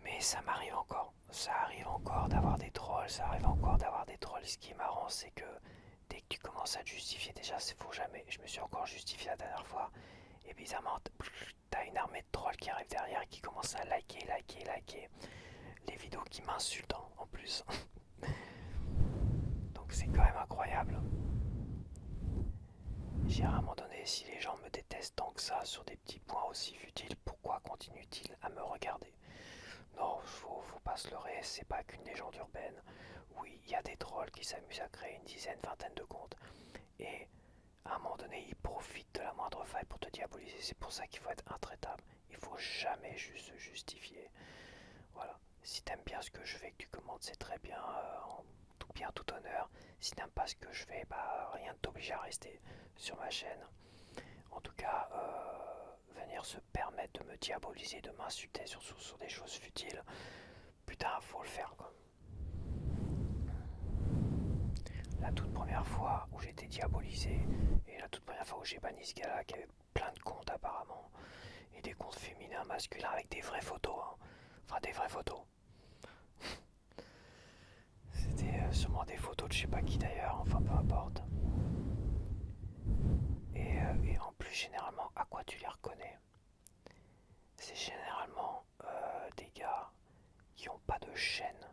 Mais ça m'arrive encore. Ça arrive encore d'avoir des trolls, ça arrive encore d'avoir des trolls. Ce qui est marrant, c'est que dès que tu commences à te justifier, déjà, c'est faux jamais. Je me suis encore justifié la dernière fois. Et bizarrement, t'as une armée de trolls qui arrive derrière et qui commence à liker les vidéos qui m'insultent en plus. Donc c'est quand même incroyable. J'ai à un moment donné, si les gens me détestent tant que ça sur des petits points aussi futiles, pourquoi continuent-ils à me regarder? Non, faut pas se leurrer, c'est pas qu'une légende urbaine. Oui, il y a des trolls qui s'amusent à créer une dizaine, vingtaine de comptes. Et à un moment donné, ils profitent de la moindre faille pour te diaboliser. C'est pour ça qu'il faut être intraitable. Il faut jamais juste se justifier. Voilà. Si t'aimes bien ce que je fais, que tu commentes, c'est très bien, en tout bien, tout honneur. Si t'aimes pas ce que je fais, bah rien ne t'oblige à rester sur ma chaîne. En tout cas, venir se permettre de me diaboliser, de m'insulter sur des choses futiles, putain, faut le faire quoi. La toute première fois où j'ai été diabolisé, et la toute première fois où j'ai banni ce gars-là qui avait plein de comptes apparemment, et des comptes féminins, masculins avec des vraies photos, hein. Enfin des vraies photos. C'était sûrement des photos de je sais pas qui d'ailleurs, enfin peu importe. Et en plus généralement, à quoi tu les reconnais? C'est généralement des gars qui ont pas de chaîne.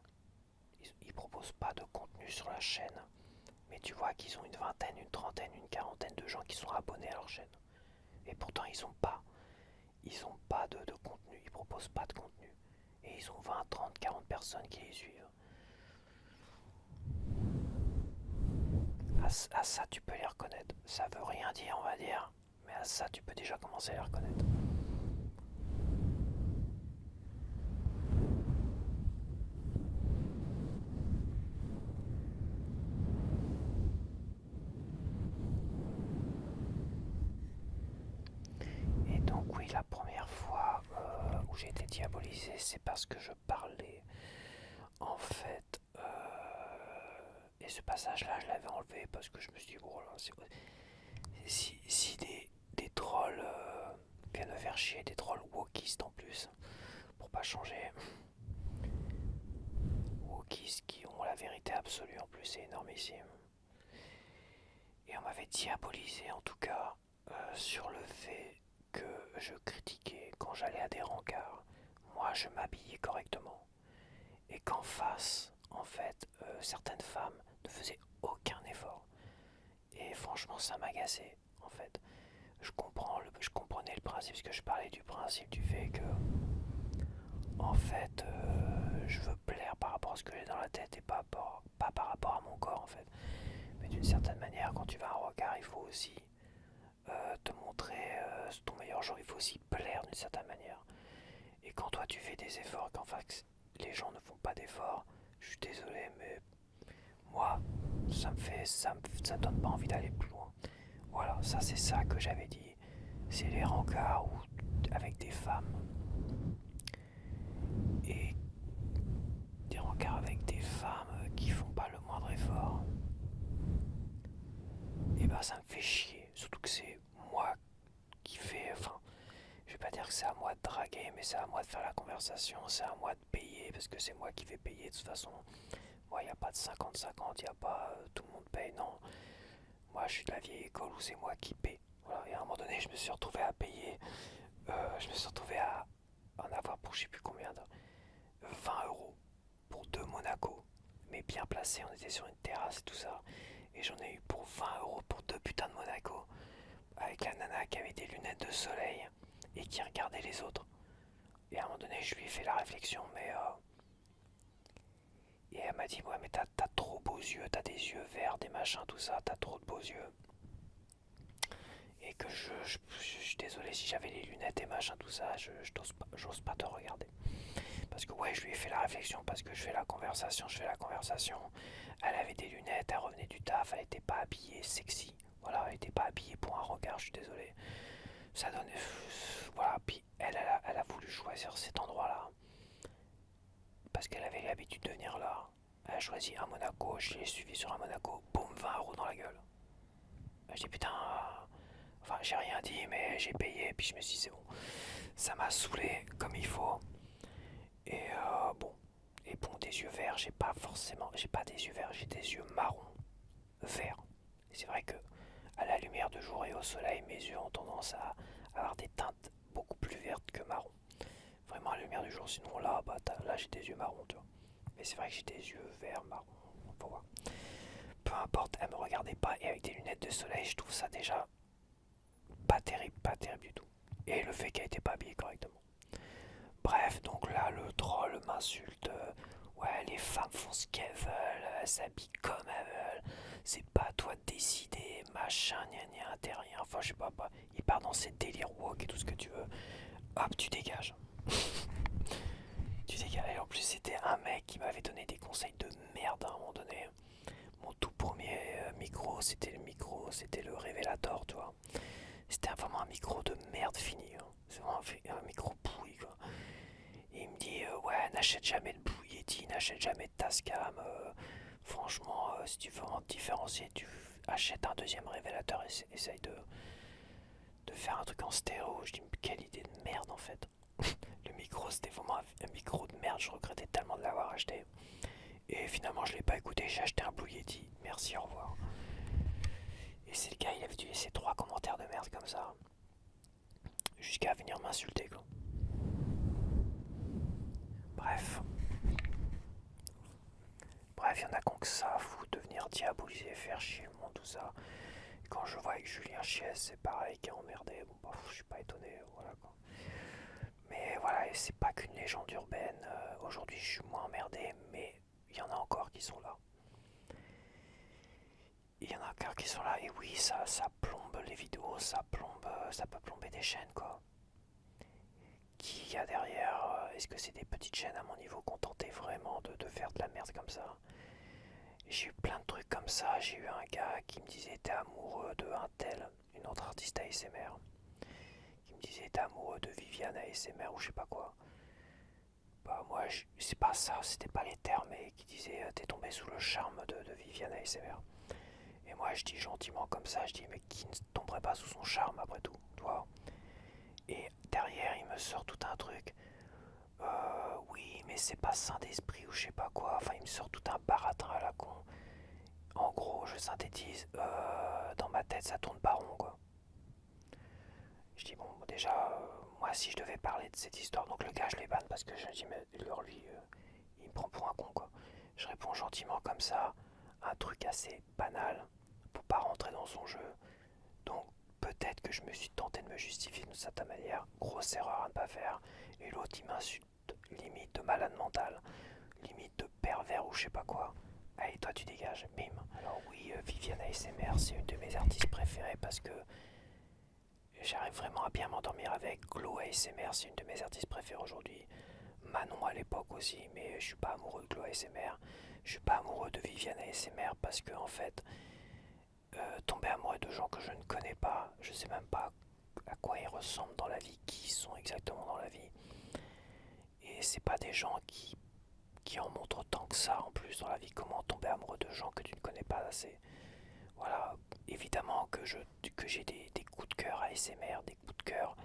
Ils proposent pas de contenu sur la chaîne. Mais tu vois qu'ils ont une vingtaine, une trentaine, une quarantaine de gens qui sont abonnés à leur chaîne. Et pourtant ils ont pas de contenu, ils proposent pas de contenu. Et ils ont 20, 30, 40 personnes qui les suivent. À ça tu peux les reconnaître. Ça veut rien dire on va dire, mais à ça tu peux déjà commencer à les reconnaître. Et donc oui, la première fois où j'ai été diabolisé, c'est parce que je parlais en fait. Et ce passage-là, je l'avais enlevé parce que je me suis dit, bon, là, si des trolls viennent me faire chier, des trolls wokistes en plus, pour pas changer, wokistes qui ont la vérité absolue en plus, c'est énormissime. Et on m'avait diabolisé en tout cas sur le fait que je critiquais quand j'allais à des rencarts. Moi, je m'habillais correctement. Et qu'en face, en fait, certaines femmes ne faisaient aucun effort. Et franchement, ça m'agaçait, en fait. Je comprenais le principe, parce que je parlais du principe du fait que, en fait, je veux plaire par rapport à ce que j'ai dans la tête et pas par rapport à mon corps en fait. Mais d'une certaine manière, quand tu vas à un regard, il faut aussi te montrer ton meilleur jour, il faut aussi plaire d'une certaine manière. Et quand toi tu fais des efforts, qu'en fait les gens ne font pas d'efforts, je suis désolé, mais moi, ça me donne pas envie d'aller plus loin. Voilà, ça c'est ça que j'avais dit. C'est les rencarts avec des femmes et des rencarts avec des femmes qui font pas le moindre effort. Et ben ça me fait chier. Surtout que c'est moi qui fais. Enfin, je vais pas dire que c'est à moi de draguer, mais c'est à moi de faire la conversation, c'est à moi de payer parce que c'est moi qui vais payer de toute façon. Moi, il n'y a pas de 50-50, il n'y a pas tout le monde paye, non. Moi, je suis de la vieille école où c'est moi qui paie. Voilà, et à un moment donné, je me suis retrouvé à payer. Je me suis retrouvé à en avoir pour je sais plus combien, 20 euros pour 2 Monaco. Mais bien placé, on était sur une terrasse et tout ça. Et j'en ai eu pour 20 euros pour 2 putains de Monaco. Avec la nana qui avait des lunettes de soleil et qui regardait les autres. Et à un moment donné, je lui ai fait la réflexion, mais et elle m'a dit, ouais, mais t'as trop beaux yeux, t'as des yeux verts, des machins, tout ça, t'as trop de beaux yeux. Et que je suis désolé si j'avais les lunettes et machin, tout ça, j'ose pas te regarder. Parce que ouais, je lui ai fait la réflexion, parce que je fais la conversation. Elle avait des lunettes, elle revenait du taf, elle était pas habillée sexy. Voilà, elle était pas habillée pour un regard, je suis désolé. Ça donne. Voilà, puis elle a voulu choisir cet endroit-là. Parce qu'elle avait l'habitude de venir là. Elle a choisi un Monaco, je l'ai suivi sur un Monaco, boum, 20 euros dans la gueule. Je dis putain, enfin j'ai rien dit, mais j'ai payé, puis je me suis dit c'est bon. Ça m'a saoulé comme il faut. Et bon, et bon, des yeux verts, j'ai pas des yeux verts, j'ai des yeux marrons, verts. Et c'est vrai que à la lumière de jour et au soleil, mes yeux ont tendance à avoir des teintes beaucoup plus vertes que marron. Vraiment à la lumière du jour, sinon là, bah, là j'ai des yeux marrons, tu vois. Mais c'est vrai que j'ai des yeux verts, marrons, faut voir. Peu importe, elle me regardait pas et avec des lunettes de soleil, je trouve ça déjà pas terrible du tout. Et le fait qu'elle était pas habillée correctement. Bref, donc là, le troll m'insulte. Ouais, les femmes font ce qu'elles veulent, elles s'habillent comme elles veulent. C'est pas à toi de décider, machin, gna gna, t'es rien. Enfin, je sais pas, il part dans ses délires woke et tout ce que tu veux. Hop, tu dégages. Tu dégages. Et en plus, c'était un mec qui m'avait donné des conseils de merde à un moment donné. Mon tout premier micro, c'était le Révélateur, tu vois. C'était vraiment un micro de merde fini. Hein. C'est vraiment un micro pourri, quoi. Et il me dit ouais, n'achète jamais de Blue Yeti, n'achète jamais de Tascam. Franchement, si tu veux vraiment te différencier, tu achètes un deuxième révélateur et essaye de faire un truc en stéréo. Je dis mais quelle idée de merde en fait. Le micro c'était vraiment un micro de merde, je regrettais tellement de l'avoir acheté. Et finalement je l'ai pas écouté, j'ai acheté un Blue Yeti. Merci, au revoir. Et c'est le gars, il avait dû laisser 3 commentaires de merde comme ça. Jusqu'à venir m'insulter quoi. Bref. Bref, il y en a qui ont que ça à foutre de venir diaboliser, faire chier le monde, tout ça. Et quand je vois avec Julien Chies, c'est pareil, qui est emmerdé. Bon, bah, je suis pas étonné, voilà quoi. Mais voilà, et c'est pas qu'une légende urbaine. Aujourd'hui, je suis moins emmerdé, mais il y en a encore qui sont là. Il y en a encore qui sont là, et oui, ça plombe les vidéos, ça peut plomber des chaînes quoi. Qui y a derrière? Est-ce que c'est des petites chaînes à mon niveau qui ont tenté vraiment de faire de la merde comme ça? J'ai eu plein de trucs comme ça. J'ai eu un gars qui me disait t'es amoureux de un tel, une autre artiste ASMR, qui me disait t'es amoureux de Viviane ASMR ou je sais pas quoi. Bah moi c'est pas ça, c'était pas les termes, mais qui disait t'es tombé sous le charme de Viviane ASMR. Et moi je dis gentiment comme ça, je dis mais qui ne tomberait pas sous son charme après tout, toi? Et derrière il me sort tout un truc. Oui mais c'est pas saint d'esprit ou je sais pas quoi. Enfin il me sort tout un baratin à la con. En gros, je synthétise, dans ma tête ça tourne pas rond quoi. Je dis bon, déjà, moi si je devais parler de cette histoire, donc le gars je les banne parce que je dis mais lui, il me prend pour un con quoi. Je réponds gentiment comme ça, un truc assez banal pour pas rentrer dans son jeu. Donc peut-être que je me suis tenté de me justifier d'une certaine manière, grosse erreur à ne pas faire. Et l'autre il m'insulte limite de malade mental, limite de pervers ou je sais pas quoi. Allez, toi tu dégages, bim. Alors oui, Viviane ASMR, c'est une de mes artistes préférées parce que j'arrive vraiment à bien m'endormir avec. Glow ASMR, c'est une de mes artistes préférées aujourd'hui. Manon à l'époque aussi, mais je suis pas amoureux de Glow ASMR. Je suis pas amoureux de Viviane ASMR parce que en fait, tomber amoureux de gens que je ne connais pas, je sais même pas à quoi ils ressemblent dans la vie, qui ils sont exactement dans la vie. Et c'est pas des gens qui en montrent tant que ça en plus dans la vie. Comment tomber amoureux de gens que tu ne connais pas assez. Voilà, évidemment que j'ai des coups de cœur ASMR, des coups de cœur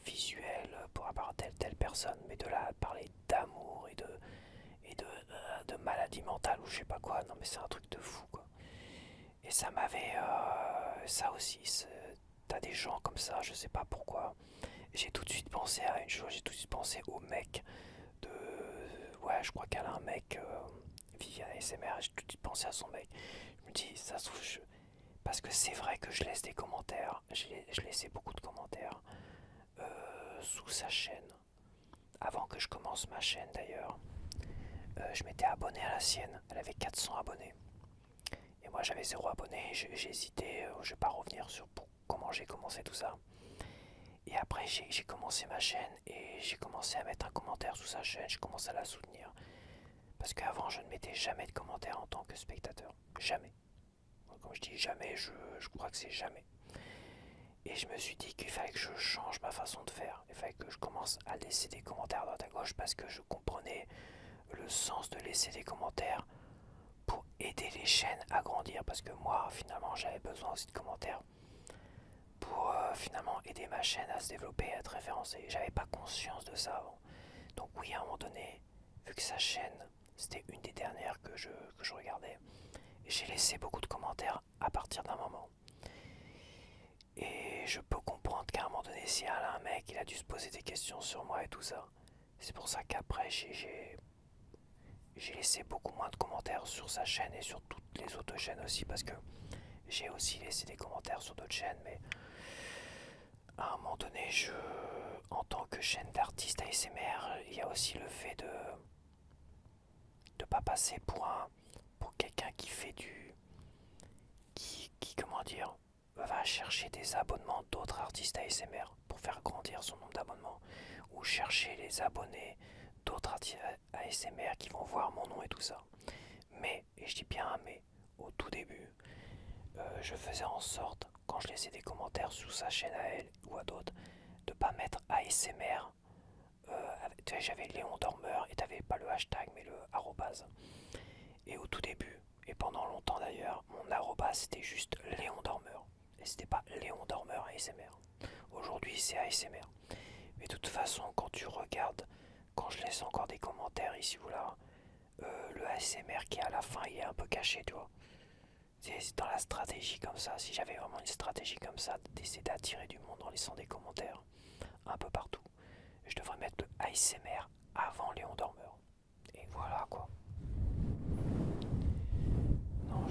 visuels pour avoir telle personne, mais de là à parler d'amour et de maladie mentale ou je sais pas quoi, non mais c'est un truc de fou quoi. Et ça m'avait, ça aussi, t'as des gens comme ça, je sais pas pourquoi. J'ai tout de suite pensé à une chose, j'ai tout de suite pensé au mec de, ouais, je crois qu'elle a un mec, Viviane ASMR, j'ai tout de suite pensé à son mec. Je me dis, ça se trouve, parce que c'est vrai que je laisse des commentaires, je laissais beaucoup de commentaires sous sa chaîne. Avant que je commence ma chaîne d'ailleurs, je m'étais abonné à la sienne, elle avait 400 abonnés. Et moi j'avais 0 abonné, j'ai hésité, je vais pas revenir sur comment j'ai commencé tout ça. Et après j'ai commencé ma chaîne et j'ai commencé à mettre un commentaire sous sa chaîne, j'ai commencé à la soutenir. Parce qu'avant je ne mettais jamais de commentaires en tant que spectateur. Jamais. Quand je dis jamais, je crois que c'est jamais. Et je me suis dit qu'il fallait que je change ma façon de faire. Il fallait que je commence à laisser des commentaires à droite à gauche parce que je comprenais le sens de laisser des commentaires pour aider les chaînes à grandir. Parce que moi, finalement, j'avais besoin aussi de commentaires pour finalement aider ma chaîne à se développer, à être référencée. J'avais pas conscience de ça avant. Donc oui, à un moment donné, vu que sa chaîne, c'était une des dernières que je regardais, j'ai laissé beaucoup de commentaires à partir d'un moment. Et je peux comprendre qu'à un moment donné, si elle a un mec, il a dû se poser des questions sur moi et tout ça. C'est pour ça qu'après, j'ai laissé beaucoup moins de commentaires sur sa chaîne et sur toutes les autres chaînes aussi, parce que j'ai aussi laissé des commentaires sur d'autres chaînes, mais à un moment donné, en tant que chaîne d'artiste ASMR, il y a aussi le fait de pas passer pour quelqu'un qui fait comment dire, va chercher des abonnements d'autres artistes ASMR pour faire grandir son nombre d'abonnements, ou chercher les abonnés d'autres artistes ASMR qui vont voir mon nom et tout ça. Mais, et je dis bien mais, au tout début, je faisais en sorte, quand je laissais des commentaires sous sa chaîne à elle ou à d'autres, de pas mettre ASMR. J'avais Léon Dormeur et t'avais pas le hashtag mais le arrobase. Et au tout début, et pendant longtemps d'ailleurs, mon arrobase c'était juste Léon Dormeur. Et c'était pas Léon Dormeur ASMR. Aujourd'hui c'est ASMR. Mais de toute façon, quand tu regardes, quand je laisse encore des commentaires ici ou là, le ASMR qui est à la fin il est un peu caché, tu vois. C'est dans la stratégie comme ça. Si j'avais vraiment une stratégie comme ça, d'essayer d'attirer du monde en laissant des commentaires un peu partout, je devrais mettre le ASMR avant Léon Dormeur. Et voilà quoi. Non,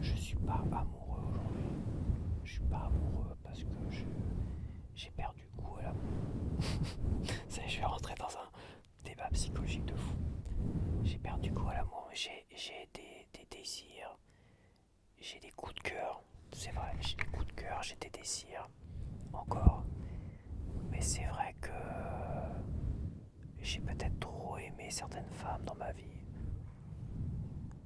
je suis pas amoureux aujourd'hui. Je suis pas amoureux parce que j'ai perdu goût à l'amour. Ça y est, je vais rentrer dans un débat psychologique de fou. J'ai perdu goût à l'amour. J'ai des désirs. J'ai des coups de cœur. C'est vrai, j'ai des coups de cœur, j'ai des désirs. Encore. Mais c'est vrai que j'ai peut-être trop aimé certaines femmes dans ma vie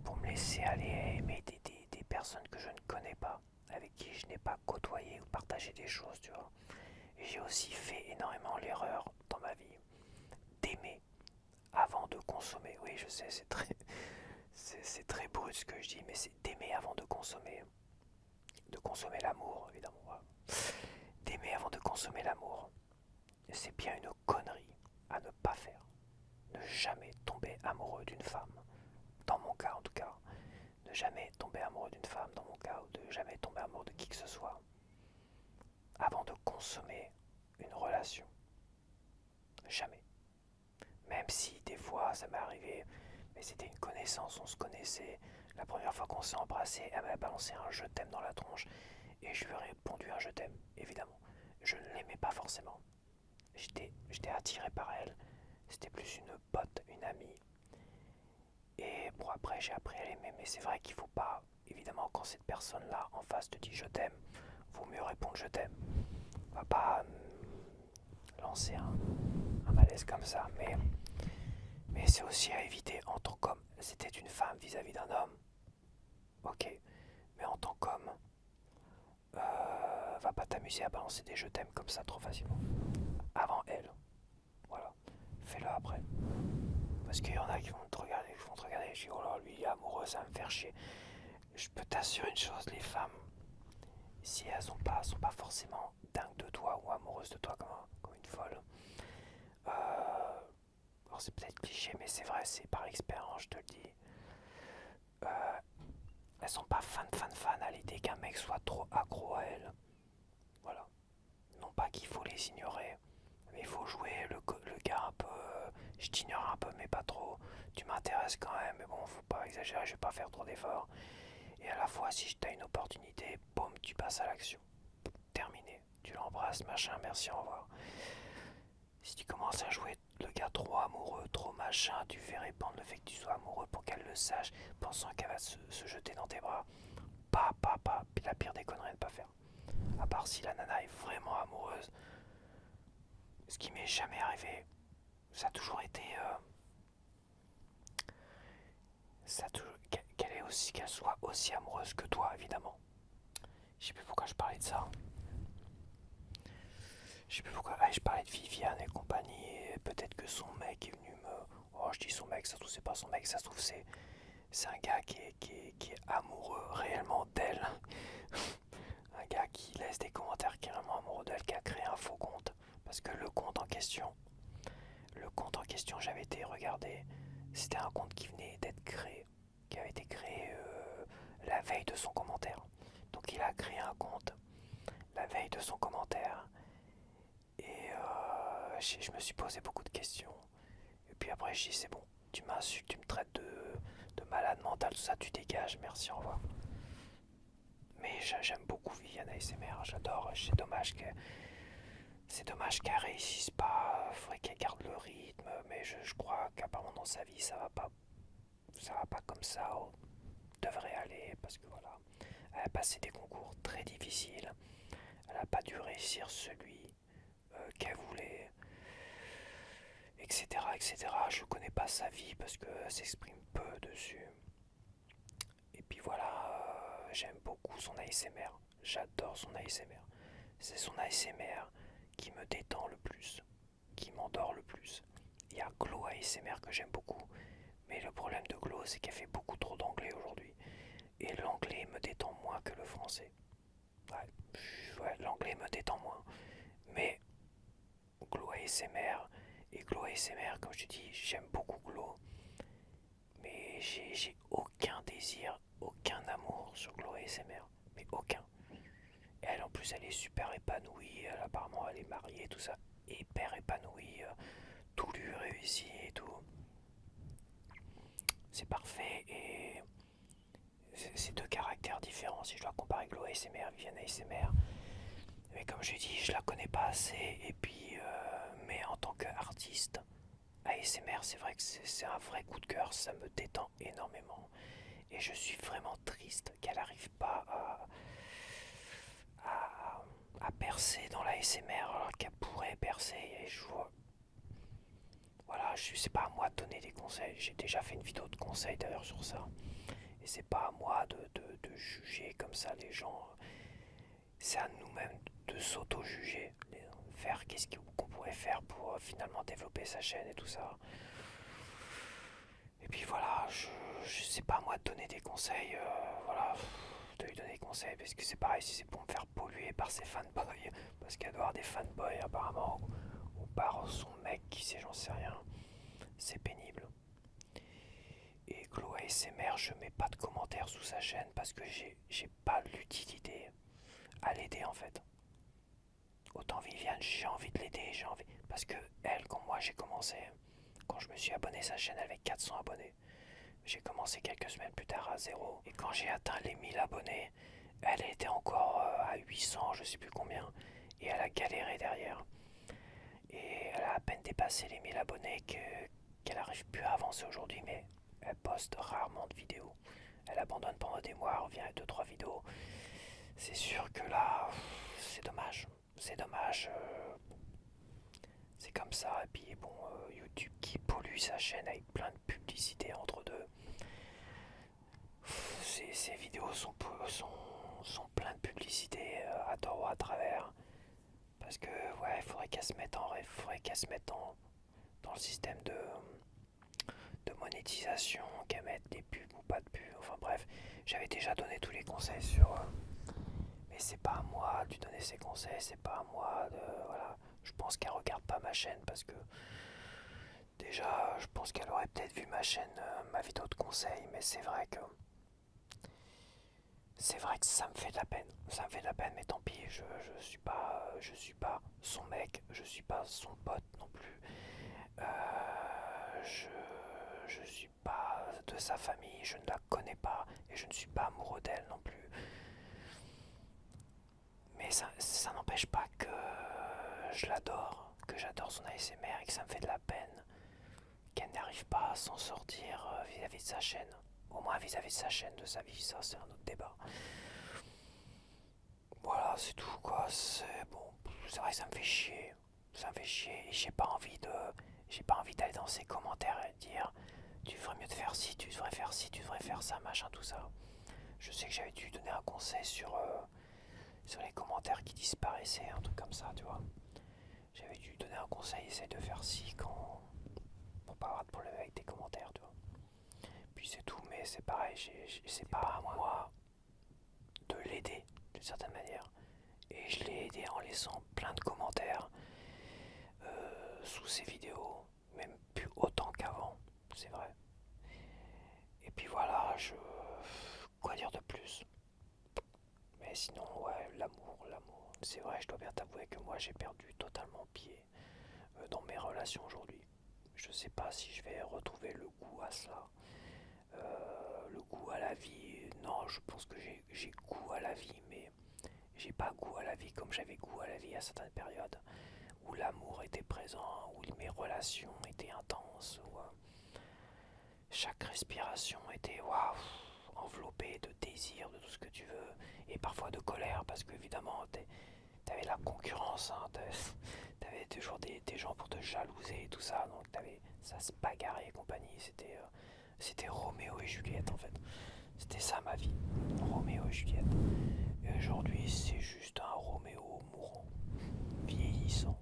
pour me laisser aller à aimer des personnes que je ne connais pas, avec qui je n'ai pas côtoyé ou partagé des choses, tu vois. Et j'ai aussi fait énormément l'erreur dans ma vie d'aimer avant de consommer. Oui, je sais, c'est très brut ce que je dis, mais c'est d'aimer avant de consommer. De consommer l'amour, évidemment. Voilà. D'aimer avant de consommer l'amour. C'est bien une connerie à ne pas faire. Ne jamais tomber amoureux d'une femme. Dans mon cas en tout cas. Ne jamais tomber amoureux d'une femme dans mon cas. Ou de jamais tomber amoureux de qui que ce soit. Avant de consommer une relation. Jamais. Même si des fois ça m'est arrivé, mais c'était une connaissance, on se connaissait. La première fois qu'on s'est embrassé, elle m'a balancé un je t'aime dans la tronche et je lui ai répondu un je t'aime, évidemment. Je ne l'aimais pas forcément. J'étais attiré par elle. C'était plus une pote, une amie. Et bon, après, j'ai appris à l'aimer, mais c'est vrai qu'il faut pas, évidemment, quand cette personne-là en face te dit je t'aime, vaut mieux répondre je t'aime. On va pas lancer un malaise comme ça, mais c'est aussi à éviter en tant qu'homme. C'était une femme vis-à-vis d'un homme, ok, mais en tant qu'homme, va pas t'amuser à balancer des je t'aime comme ça trop facilement. Avant elle, voilà, fais-le après. Parce qu'il y en a qui vont te regarder, je dis oh là, lui il est amoureux, ça va me faire chier. Je peux t'assurer une chose, les femmes, si elles sont pas forcément dingues de toi ou amoureuses de toi comme une folle, alors c'est peut-être cliché, mais c'est vrai, c'est par expérience, je te le dis. Euh, Elles sont pas fan à l'idée qu'un mec soit trop accro à elles. Voilà. Non pas qu'il faut les ignorer, mais il faut jouer le gars un peu. Je t'ignore un peu, mais pas trop. Tu m'intéresses quand même, mais bon, faut pas exagérer, je vais pas faire trop d'efforts. Et à la fois, si tu as une opportunité, boum, tu passes à l'action. Terminé. Tu l'embrasses, machin, merci, au revoir. Si tu commences à jouer le gars trop amoureux, trop machin, tu fais répandre le fait que tu sois amoureux pour qu'elle le sache, pensant qu'elle va se jeter dans tes bras. Pas, la pire des conneries à ne pas faire. À part si la nana est vraiment amoureuse, ce qui m'est jamais arrivé, ça a toujours été, qu'elle soit aussi amoureuse que toi, évidemment. Je sais plus pourquoi je parlais de ça. Je sais plus pourquoi. Ah, je parlais de Viviane et compagnie. Et peut-être que son mec est venu me. Oh, je dis son mec, ça se trouve c'est pas son mec, ça se trouve c'est un gars qui est amoureux réellement d'elle. Un gars qui laisse des commentaires carrément amoureux d'elle, qui a créé un faux compte. Parce que le compte en question, j'avais été regardé, c'était un compte qui venait d'être créé, qui avait été créé la veille de son commentaire. Donc il a créé un compte la veille de son commentaire et je me suis posé beaucoup de questions. Et puis après je dis c'est bon, tu m'insultes, tu me traites de malade mental, tout ça, tu dégages, merci, au revoir. Mais j'aime beaucoup Viviane ASMR, j'adore, c'est dommage qu'elle réussisse pas, faudrait qu'elle garde le rythme, mais je crois qu'apparemment dans sa vie ça va pas comme ça, devrait aller, parce que voilà, elle a passé des concours très difficiles, elle a pas dû réussir celui qu'elle voulait, etc., etc. Je connais pas sa vie parce qu'elle s'exprime peu dessus. Et puis voilà, j'aime beaucoup son ASMR, j'adore son ASMR. C'est son ASMR qui me détend le plus, qui m'endort le plus. Il y a Glow ASMR que j'aime beaucoup, mais le problème de Glow c'est qu'elle fait beaucoup trop d'anglais aujourd'hui. Et l'anglais me détend moins que le français. Ouais, l'anglais me détend moins. Mais Glow ASMR et Glow ASMR, comme je te dis, j'aime beaucoup Glow. Mais j'ai aucun désir, aucun amour sur Glow ASMR. Mais aucun. Et elle en plus elle est super épanouie, apparemment elle est mariée, tout ça. Hyper épanouie, tout lui réussit et tout. C'est parfait et c'est deux caractères différents si je dois comparer Glow ASMR, Viviane ASMR. Mais comme je dis, je la connais pas assez et puis mais en tant qu'artiste ASMR, c'est vrai que c'est un vrai coup de cœur, ça me détend énormément et je suis vraiment triste qu'elle n'arrive pas à percer dans la ASMR alors qu'elle pourrait percer et je vois. Voilà, c'est pas à moi de donner des conseils, j'ai déjà fait une vidéo de conseils d'ailleurs sur ça. Et c'est pas à moi de juger comme ça les gens. C'est à nous-mêmes de s'auto-juger, faire qu'est-ce qu'on pourrait faire pour finalement développer sa chaîne et tout ça. Et puis voilà, je sais pas à moi de donner des conseils, voilà, de lui donner des conseils parce que c'est pareil si c'est pour me faire polluer par ses fanboys, parce qu'elle doit avoir des fanboys apparemment, ou par son mec qui sait, j'en sais rien, c'est pénible. Et Glow ASMR, je mets pas de commentaires sous sa chaîne parce que j'ai pas l'utilité à l'aider en fait. Autant Viviane, j'ai envie de l'aider, j'ai envie. Parce que elle, quand moi j'ai commencé, quand je me suis abonné à sa chaîne avec 400 abonnés, j'ai commencé quelques semaines plus tard à 0. Et quand j'ai atteint les 1000 abonnés, elle était encore à 800, je sais plus combien. Et elle a galéré derrière. Et elle a à peine dépassé les 1000 abonnés, qu'elle arrive plus à avancer aujourd'hui, mais elle poste rarement de vidéos. Elle abandonne pendant des mois, elle revient avec 2-3 vidéos. C'est sûr que là, c'est dommage. C'est dommage. C'est comme ça. Et puis bon, YouTube qui pollue sa chaîne avec plein de publicités entre deux. Ces vidéos sont plein de publicités à tort ou à travers. Parce que ouais, il faudrait qu'elle se mette dans le système de monétisation, qu'elle mette des pubs ou pas de pubs. Enfin bref, j'avais déjà donné tous les conseils sur. Mais c'est pas à moi de lui donner ses conseils, c'est pas à moi de. Voilà. Je pense qu'elle regarde pas ma chaîne parce que déjà, je pense qu'elle aurait peut-être vu ma chaîne, ma vidéo de conseils, mais c'est vrai que ça me fait de la peine. Ça me fait de la peine, mais tant pis, je suis pas son mec, je suis pas son pote non plus. Je suis pas de sa famille, je ne la connais pas et je ne suis pas amoureux d'elle non plus. Mais ça n'empêche pas que je l'adore, que j'adore son ASMR et que ça me fait de la peine qu'elle n'arrive pas à s'en sortir vis-à-vis de sa chaîne. Au moins vis-à-vis de sa chaîne, de sa vie, ça c'est un autre débat. Voilà, c'est tout quoi. C'est bon, c'est vrai que ça me fait chier. Ça me fait chier et j'ai pas envie d'aller dans ses commentaires et dire tu ferais mieux de faire ci, tu devrais faire ci, tu devrais faire ça, machin, tout ça. Je sais que j'avais dû donner un conseil sur les commentaires qui disparaissaient, un truc comme ça, tu vois. J'avais dû donner un conseil, essaye de faire ci quand. Pour pas avoir de problème avec tes commentaires, tu vois. Puis c'est tout, mais c'est pareil, c'est pas à moi de l'aider d'une certaine manière. Et je l'ai aidé en laissant plein de commentaires sous ses vidéos, même plus autant qu'avant, c'est vrai. Et puis voilà, quoi dire de plus? Mais sinon, ouais, l'amour. C'est vrai, je dois bien t'avouer que moi j'ai perdu totalement pied dans mes relations aujourd'hui. Je sais pas si je vais retrouver le goût à cela. Le goût à la vie, non, je pense que j'ai goût à la vie, mais j'ai pas goût à la vie comme j'avais goût à la vie à certaines périodes où l'amour était présent, où mes relations étaient intenses, où chaque respiration était waouh, enveloppée de désir, de tout ce que tu veux, et parfois de colère, parce qu'évidemment, t'avais la concurrence, hein, t'avais toujours des gens pour te jalouser et tout ça, donc ça se bagarrait et compagnie, c'était Roméo et Juliette en fait. C'était ça ma vie, Roméo et Juliette. Et aujourd'hui, c'est juste un Roméo mourant, vieillissant.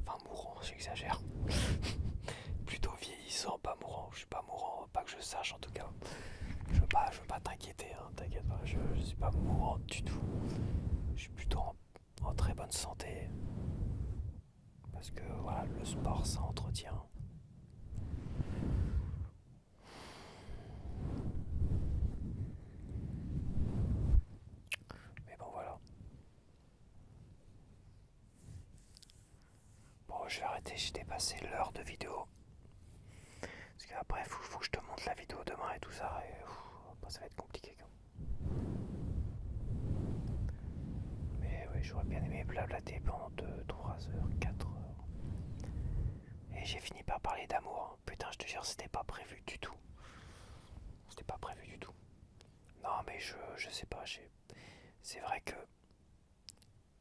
Enfin, mourant, j'exagère. Plutôt vieillissant, pas mourant. Je suis pas mourant, pas que je sache en tout cas. Je veux pas t'inquiéter, hein, t'inquiète pas, je suis pas mourant du tout. Je suis plutôt en très bonne santé. Parce que voilà, le sport ça entretient. Mais bon voilà. Bon, je vais arrêter, j'ai dépassé l'heure de vidéo. Parce qu'après, faut que je te montre la vidéo demain et tout ça. Et bah, ça va être compliqué. Mais oui, j'aurais bien aimé blablater pendant 2, 3 heures, 4 heures. Et j'ai fini par parler d'amour. Putain, je te jure, c'était pas prévu du tout. C'était pas prévu du tout. Non, mais je sais pas. C'est vrai que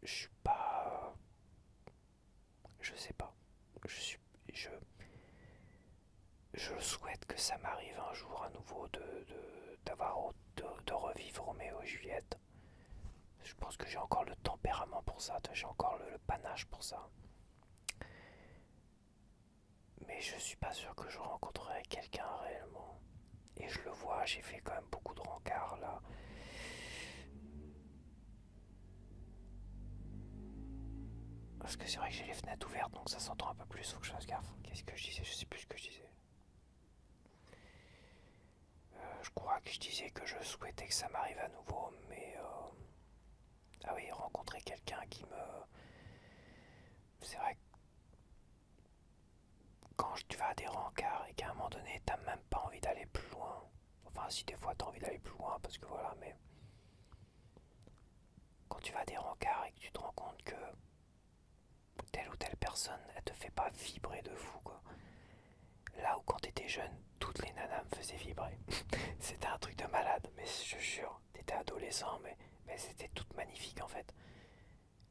je suis pas. Je sais pas. Je suis. Je souhaite que ça m'arrive un jour à nouveau de revivre Roméo et Juliette. Je pense que j'ai encore le tempérament pour ça, j'ai encore le panache pour ça. Mais je suis pas sûr que je rencontrerai quelqu'un réellement. Et je le vois, j'ai fait quand même beaucoup de rencarts là. Parce que c'est vrai que j'ai les fenêtres ouvertes donc ça s'entend un peu plus, faut que je fasse gaffe. Qu'est-ce que je disais? Je sais plus ce que je disais. Je crois que je disais que je souhaitais que ça m'arrive à nouveau, mais ah oui, rencontrer quelqu'un qui me. C'est vrai que quand tu vas à des rencarts et qu'à un moment donné t'as même pas envie d'aller plus loin. Enfin, si des fois t'as envie d'aller plus loin, parce que voilà, mais quand tu vas à des rencarts et que tu te rends compte que telle ou telle personne, elle te fait pas vibrer de fou, quoi. Là où quand t'étais jeune, toutes les nanas me faisaient vibrer. C'était un truc de malade, mais je te jure, t'étais adolescent, mais c'était toutes magnifiques en fait.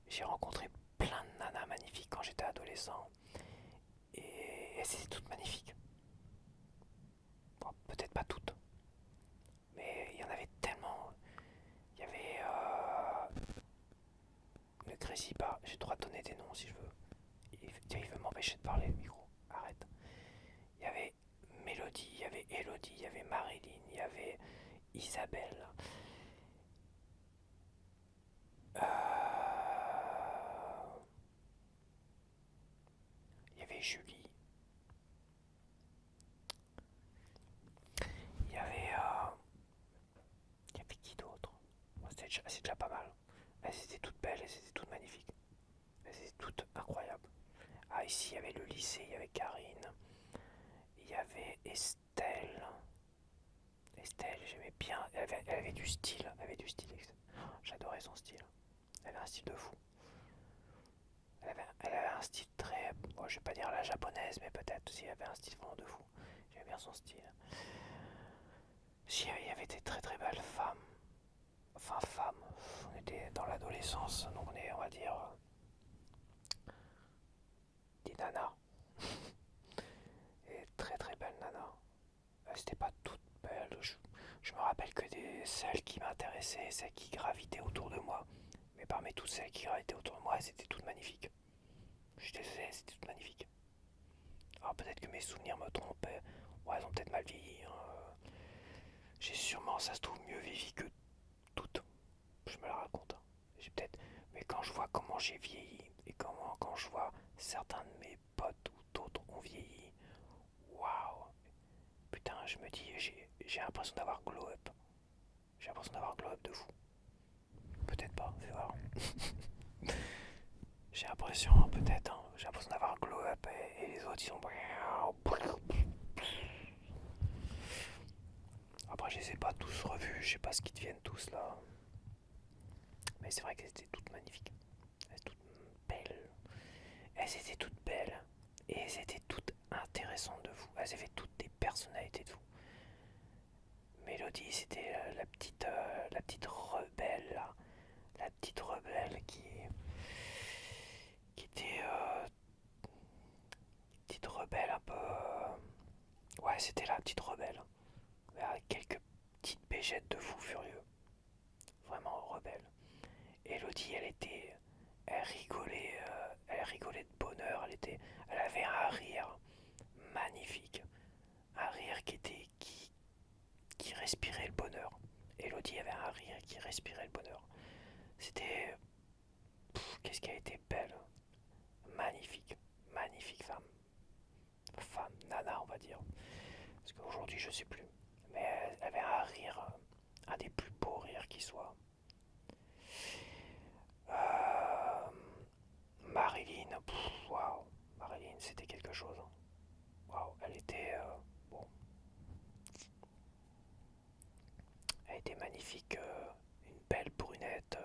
J'ai rencontré plein de nanas magnifiques quand j'étais adolescent, et c'était toutes magnifiques. Bon, peut-être pas toutes, mais il y en avait tellement. Il y avait le Crazy Bar, j'ai le droit de donner des noms si je veux. Il veut m'empêcher de parler, le micro, arrête. Il y avait Mélodie, il y avait Elodie, il y avait Marilyn, il y avait Isabelle. Euh, il y avait Julie. Il y avait. Il y avait qui d'autre? C'est déjà pas mal. Elles étaient toutes belles, elles étaient toutes magnifiques. Elles étaient toutes incroyables. Ah, ici, il y avait le lycée, il y avait Karine. Il y avait Estelle. Estelle, j'aimais bien. Elle avait du style. Elle avait du style. J'adorais son style. Elle avait un style de fou. Elle avait un style très. Bon, je vais pas dire la japonaise, mais peut-être si elle avait un style vraiment de fou. J'aimais bien son style. Si, il y avait des très très belles femmes. Enfin, femmes. On était dans l'adolescence, donc on est, on va dire, des nanas. Et très très belles nanas. C'était pas toutes belles. Je me rappelle que celles qui m'intéressaient, celles qui gravitaient autour de moi. Mais parmi toutes celles qui gravitaient autour de moi, elles étaient toutes magnifiques. Je suis désolé, c'était toutes magnifiques. Alors peut-être que mes souvenirs me trompaient. Ouais, elles ont peut-être mal vieilli, hein. J'ai sûrement, ça se trouve, mieux vieilli que toutes. Je me la raconte, hein. J'ai peut-être. Mais quand je vois comment j'ai vieilli et quand je vois certains de mes potes ou d'autres ont vieilli, waouh! Putain, je me dis, j'ai l'impression d'avoir glow up. J'ai l'impression d'avoir glow up de fou. Peut-être pas, fais voir. J'ai l'impression, peut-être, hein, j'ai l'impression d'avoir glow up et les autres ils sont. Après, je les ai pas tous revus, je sais pas ce qu'ils deviennent tous là. Mais c'est vrai qu'elles étaient toutes magnifiques. Elles étaient toutes belles. Elles étaient toutes belles. Et elles étaient toutes intéressantes de fou. Elles avaient toutes des personnalités de fou. Mélodie, c'était la petite rebelle là. La petite rebelle qui était petite rebelle un peu. Ouais, c'était la petite rebelle. Mais avec quelques petites bégettes de fou furieux. Vraiment rebelle. Elodie, elle rigolait de bonheur. Elle avait un rire magnifique, un rire qui respirait le bonheur. Elodie avait un rire qui respirait le bonheur. C'était, qu'est-ce qu'elle était belle, magnifique, magnifique femme, nana on va dire. Parce qu'aujourd'hui je sais plus, mais elle avait un rire, un des plus beaux rires qui soit. Euh, Marilyn, waouh, Marilyn c'était quelque chose, hein. Waouh, elle était bon, elle était magnifique, une belle brunette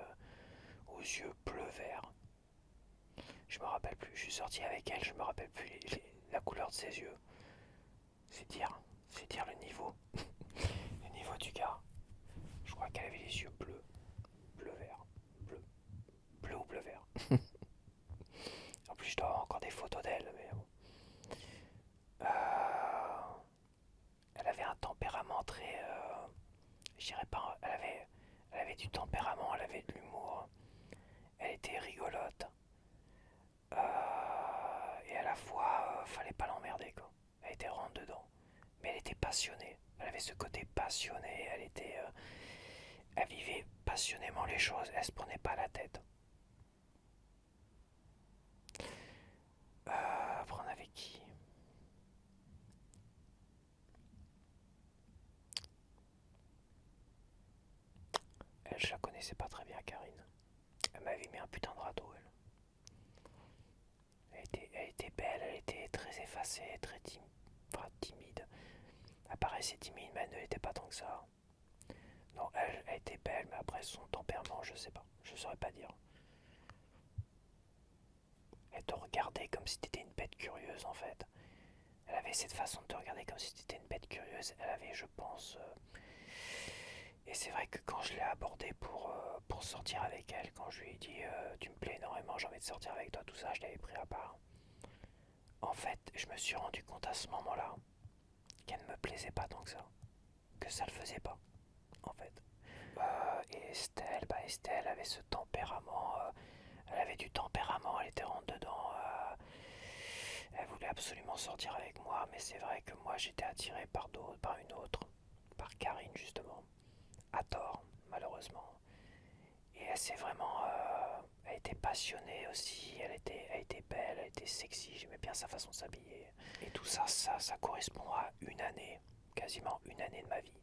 aux yeux bleu-vert. Je me rappelle plus, je suis sorti avec elle, je me rappelle plus la couleur de ses yeux. C'est dire le niveau, le niveau du gars. Je crois qu'elle avait les yeux bleus, bleu-vert, bleu ou bleu-vert. En plus, je dois avoir encore des photos d'elle, mais bon. Euh, Elle avait un tempérament très, je dirais pas, elle avait du tempérament, elle avait de l'humour. Elle était rigolote. Et à la fois, fallait pas l'emmerder quoi. Elle était rentre dedans. Mais elle était passionnée. Elle avait ce côté passionné. Elle vivait passionnément les choses. Elle se prenait pas la tête. Après on avait qui? Elle, je la connaissais pas très bien, Karine. Elle m'avait mis un putain de râteau, elle. Elle était belle, elle était très effacée, très timide. Enfin, timide. Elle paraissait timide, mais elle ne l'était pas tant que ça. Non, elle était belle, mais après son tempérament, je sais pas. Je saurais pas dire. te regarder comme si t'étais une bête curieuse en fait. Elle avait cette façon de te regarder comme si t'étais une bête curieuse. Elle avait, je pense... Et c'est vrai que quand je l'ai abordée pour sortir avec elle, quand je lui ai dit tu me plais énormément, j'ai envie de sortir avec toi, tout ça, je l'avais pris à part. En fait, je me suis rendu compte à ce moment-là qu'elle ne me plaisait pas tant que ça le faisait pas, en fait. Et Estelle avait ce tempérament, elle avait du tempérament, elle était rentre dedans, elle voulait absolument sortir avec moi, mais c'est vrai que moi j'étais attiré par d'autres, par une autre, par Karine justement, à tort, malheureusement. Et elle s'est vraiment, elle était passionnée aussi, elle était belle, elle était sexy, j'aimais bien sa façon de s'habiller. Et tout ça, ça correspond à une année, quasiment une année de ma vie.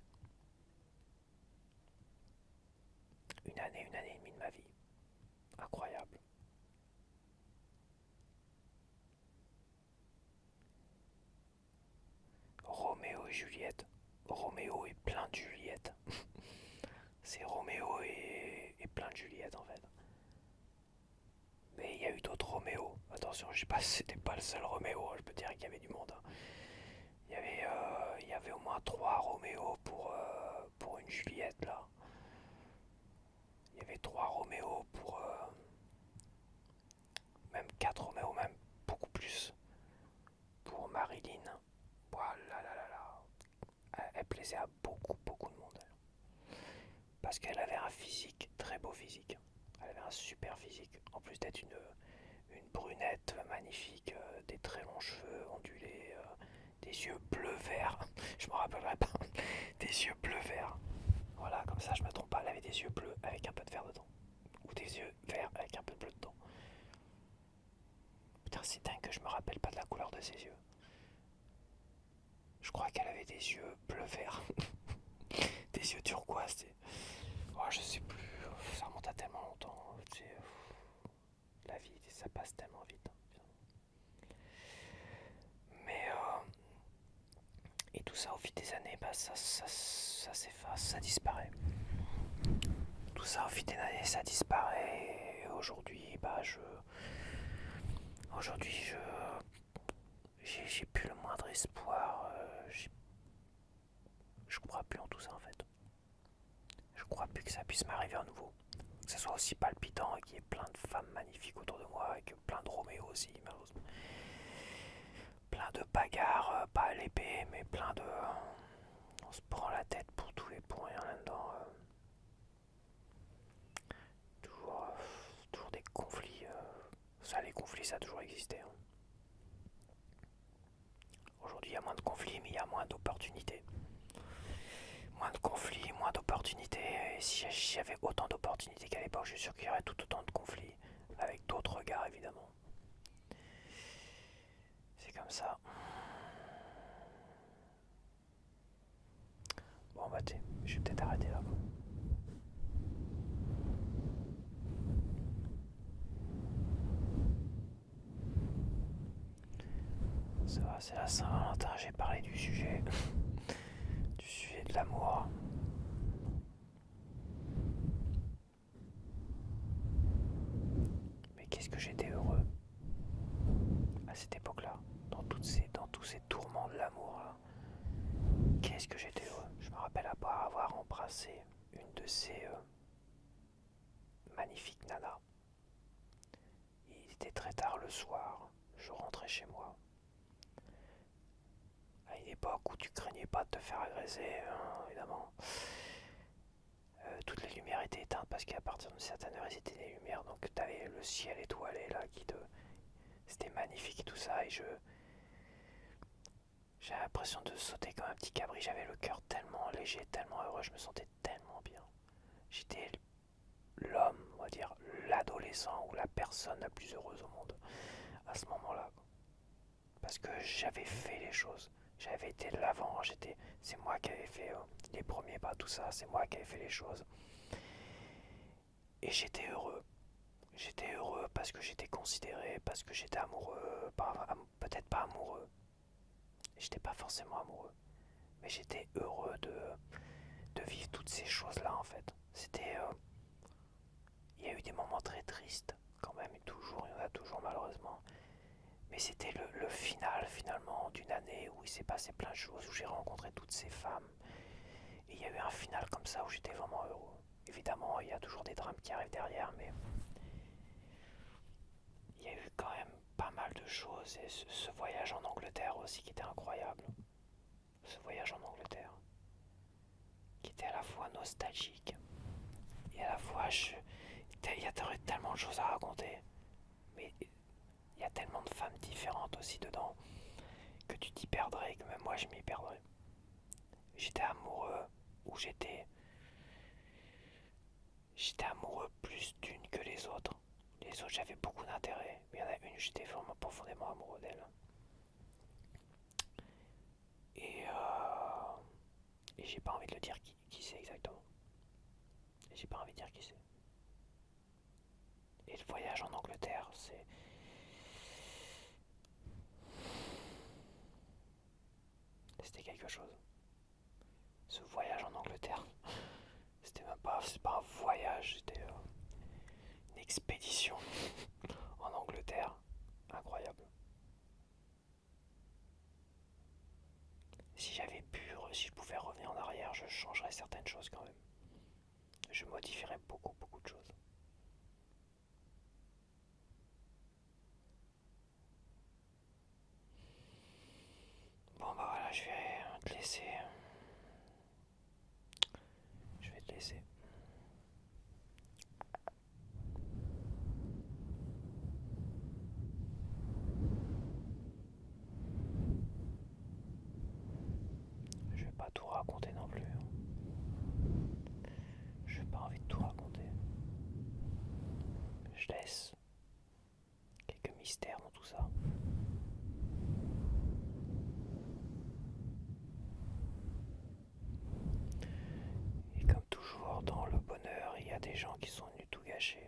Une année et demie de ma vie. Incroyable. Roméo et Juliette. Roméo est plein de Juliette. C'est Roméo et plein de Juliette en fait. Mais il y a eu d'autres Roméo. Attention, je sais pas si c'était pas le seul Roméo, je peux dire qu'il y avait du monde. Hein. Il y avait au moins trois Roméo pour une Juliette là. Il y avait trois Roméo pour même quatre Roméo, même beaucoup plus pour Marilyn. Voilà là là là. Elle plaisait à beaucoup de monde. Parce qu'elle avait un physique, très beau physique. Elle avait un super physique. En plus d'être une brunette magnifique, des très longs cheveux ondulés, des yeux bleu-vert. Je me rappellerai pas. Des yeux bleu-vert. Voilà, comme ça je me trompe pas. Elle avait des yeux bleus avec un peu de vert dedans. Ou des yeux verts avec un peu de bleu dedans. Putain, c'est dingue que je me rappelle pas de la couleur de ses yeux. Je crois qu'elle avait des yeux bleu-vert. Des yeux turquoise. Oh, je sais plus. Ça remonte à tellement longtemps. La vie, ça passe tellement vite. Mais et tout ça au fil des années, bah, ça s'efface, ça disparaît. Tout ça au fil des années, ça disparaît. Et aujourd'hui, aujourd'hui, j'ai plus le moindre espoir. Je crois plus en tout ça en fait. Je crois plus que ça puisse m'arriver à nouveau. Que ça soit aussi palpitant et qu'il y ait plein de femmes magnifiques autour de moi et que plein de Roméo aussi, malheureusement. Plein de bagarres, pas à l'épée, mais plein de. On se prend la tête pour tout et pour rien là-dedans. Toujours des conflits. Ça, les conflits, ça a toujours existé. Hein. Aujourd'hui, il y a moins de conflits, mais il y a moins d'opportunités. Moins de conflits, moins d'opportunités. Et si j'avais autant d'opportunités qu'à l'époque, je suis sûr qu'il y aurait tout autant de conflits. Avec d'autres regards, évidemment. C'est comme ça. Bon, bah, je vais peut-être arrêter là. Ça va, c'est la Saint-Valentin, j'ai parlé du sujet. Du sujet de l'amour. Mais qu'est-ce que j'étais heureux à cette époque-là, dans tous ces tourments de l'amour là. Qu'est-ce que j'étais heureux. Je me rappelle avoir embrassé une de ces magnifiques nanas. Il était très tard le soir, je rentrais chez moi. À une époque où tu craignais pas de te faire agresser, hein, évidemment. Toutes les lumières étaient éteintes parce qu'à partir d'une certaine heure, ils étaient les lumières, donc t'avais le ciel étoilé là C'était magnifique et tout ça, et j'avais l'impression de sauter comme un petit cabri, j'avais le cœur tellement léger, tellement heureux, je me sentais tellement bien. J'étais l'homme, on va dire, l'adolescent ou la personne la plus heureuse au monde à ce moment-là. Parce que j'avais fait les choses. J'avais été de l'avant, c'est moi qui avais fait les premiers pas, tout ça, c'est moi qui avais fait les choses. Et j'étais heureux. J'étais heureux parce que j'étais considéré, parce que j'étais amoureux, peut-être pas amoureux. J'étais pas forcément amoureux. Mais j'étais heureux de vivre toutes ces choses-là en fait. Il y a eu des moments très tristes, quand même, et toujours, il y en a toujours malheureusement. Mais c'était le final finalement d'une année où il s'est passé plein de choses, où j'ai rencontré toutes ces femmes. Et il y a eu un final comme ça où j'étais vraiment heureux. Évidemment, il y a toujours des drames qui arrivent derrière, mais il y a eu quand même pas mal de choses. Et ce voyage en Angleterre aussi qui était incroyable. Ce voyage en Angleterre qui était à la fois nostalgique et à la fois il y a tellement de choses à raconter. Mais il y a tellement de femmes différentes aussi dedans que tu t'y perdrais, que même moi je m'y perdrais. J'étais amoureux ou j'étais amoureux plus d'une que les autres. Les autres j'avais beaucoup d'intérêt, mais il y en a une j'étais vraiment profondément amoureux d'elle. Et, euh, et j'ai pas envie de le dire qui c'est exactement. Et j'ai pas envie de dire qui c'est. Et le voyage en Angleterre, c'était quelque chose. Ce voyage en Angleterre, c'est pas un voyage, c'était une expédition en Angleterre. Incroyable. Si je pouvais revenir en arrière, je changerais certaines choses quand même. Je modifierais beaucoup, beaucoup de choses. Bon bah voilà, je vais te laisser. Je vais te laisser. Je vais pas tout raconter non plus. Je n'ai pas envie de tout raconter. Je laisse quelques mystères dans tout ça. Et comme toujours, dans le bonheur, il y a des gens qui sont venus tout gâcher.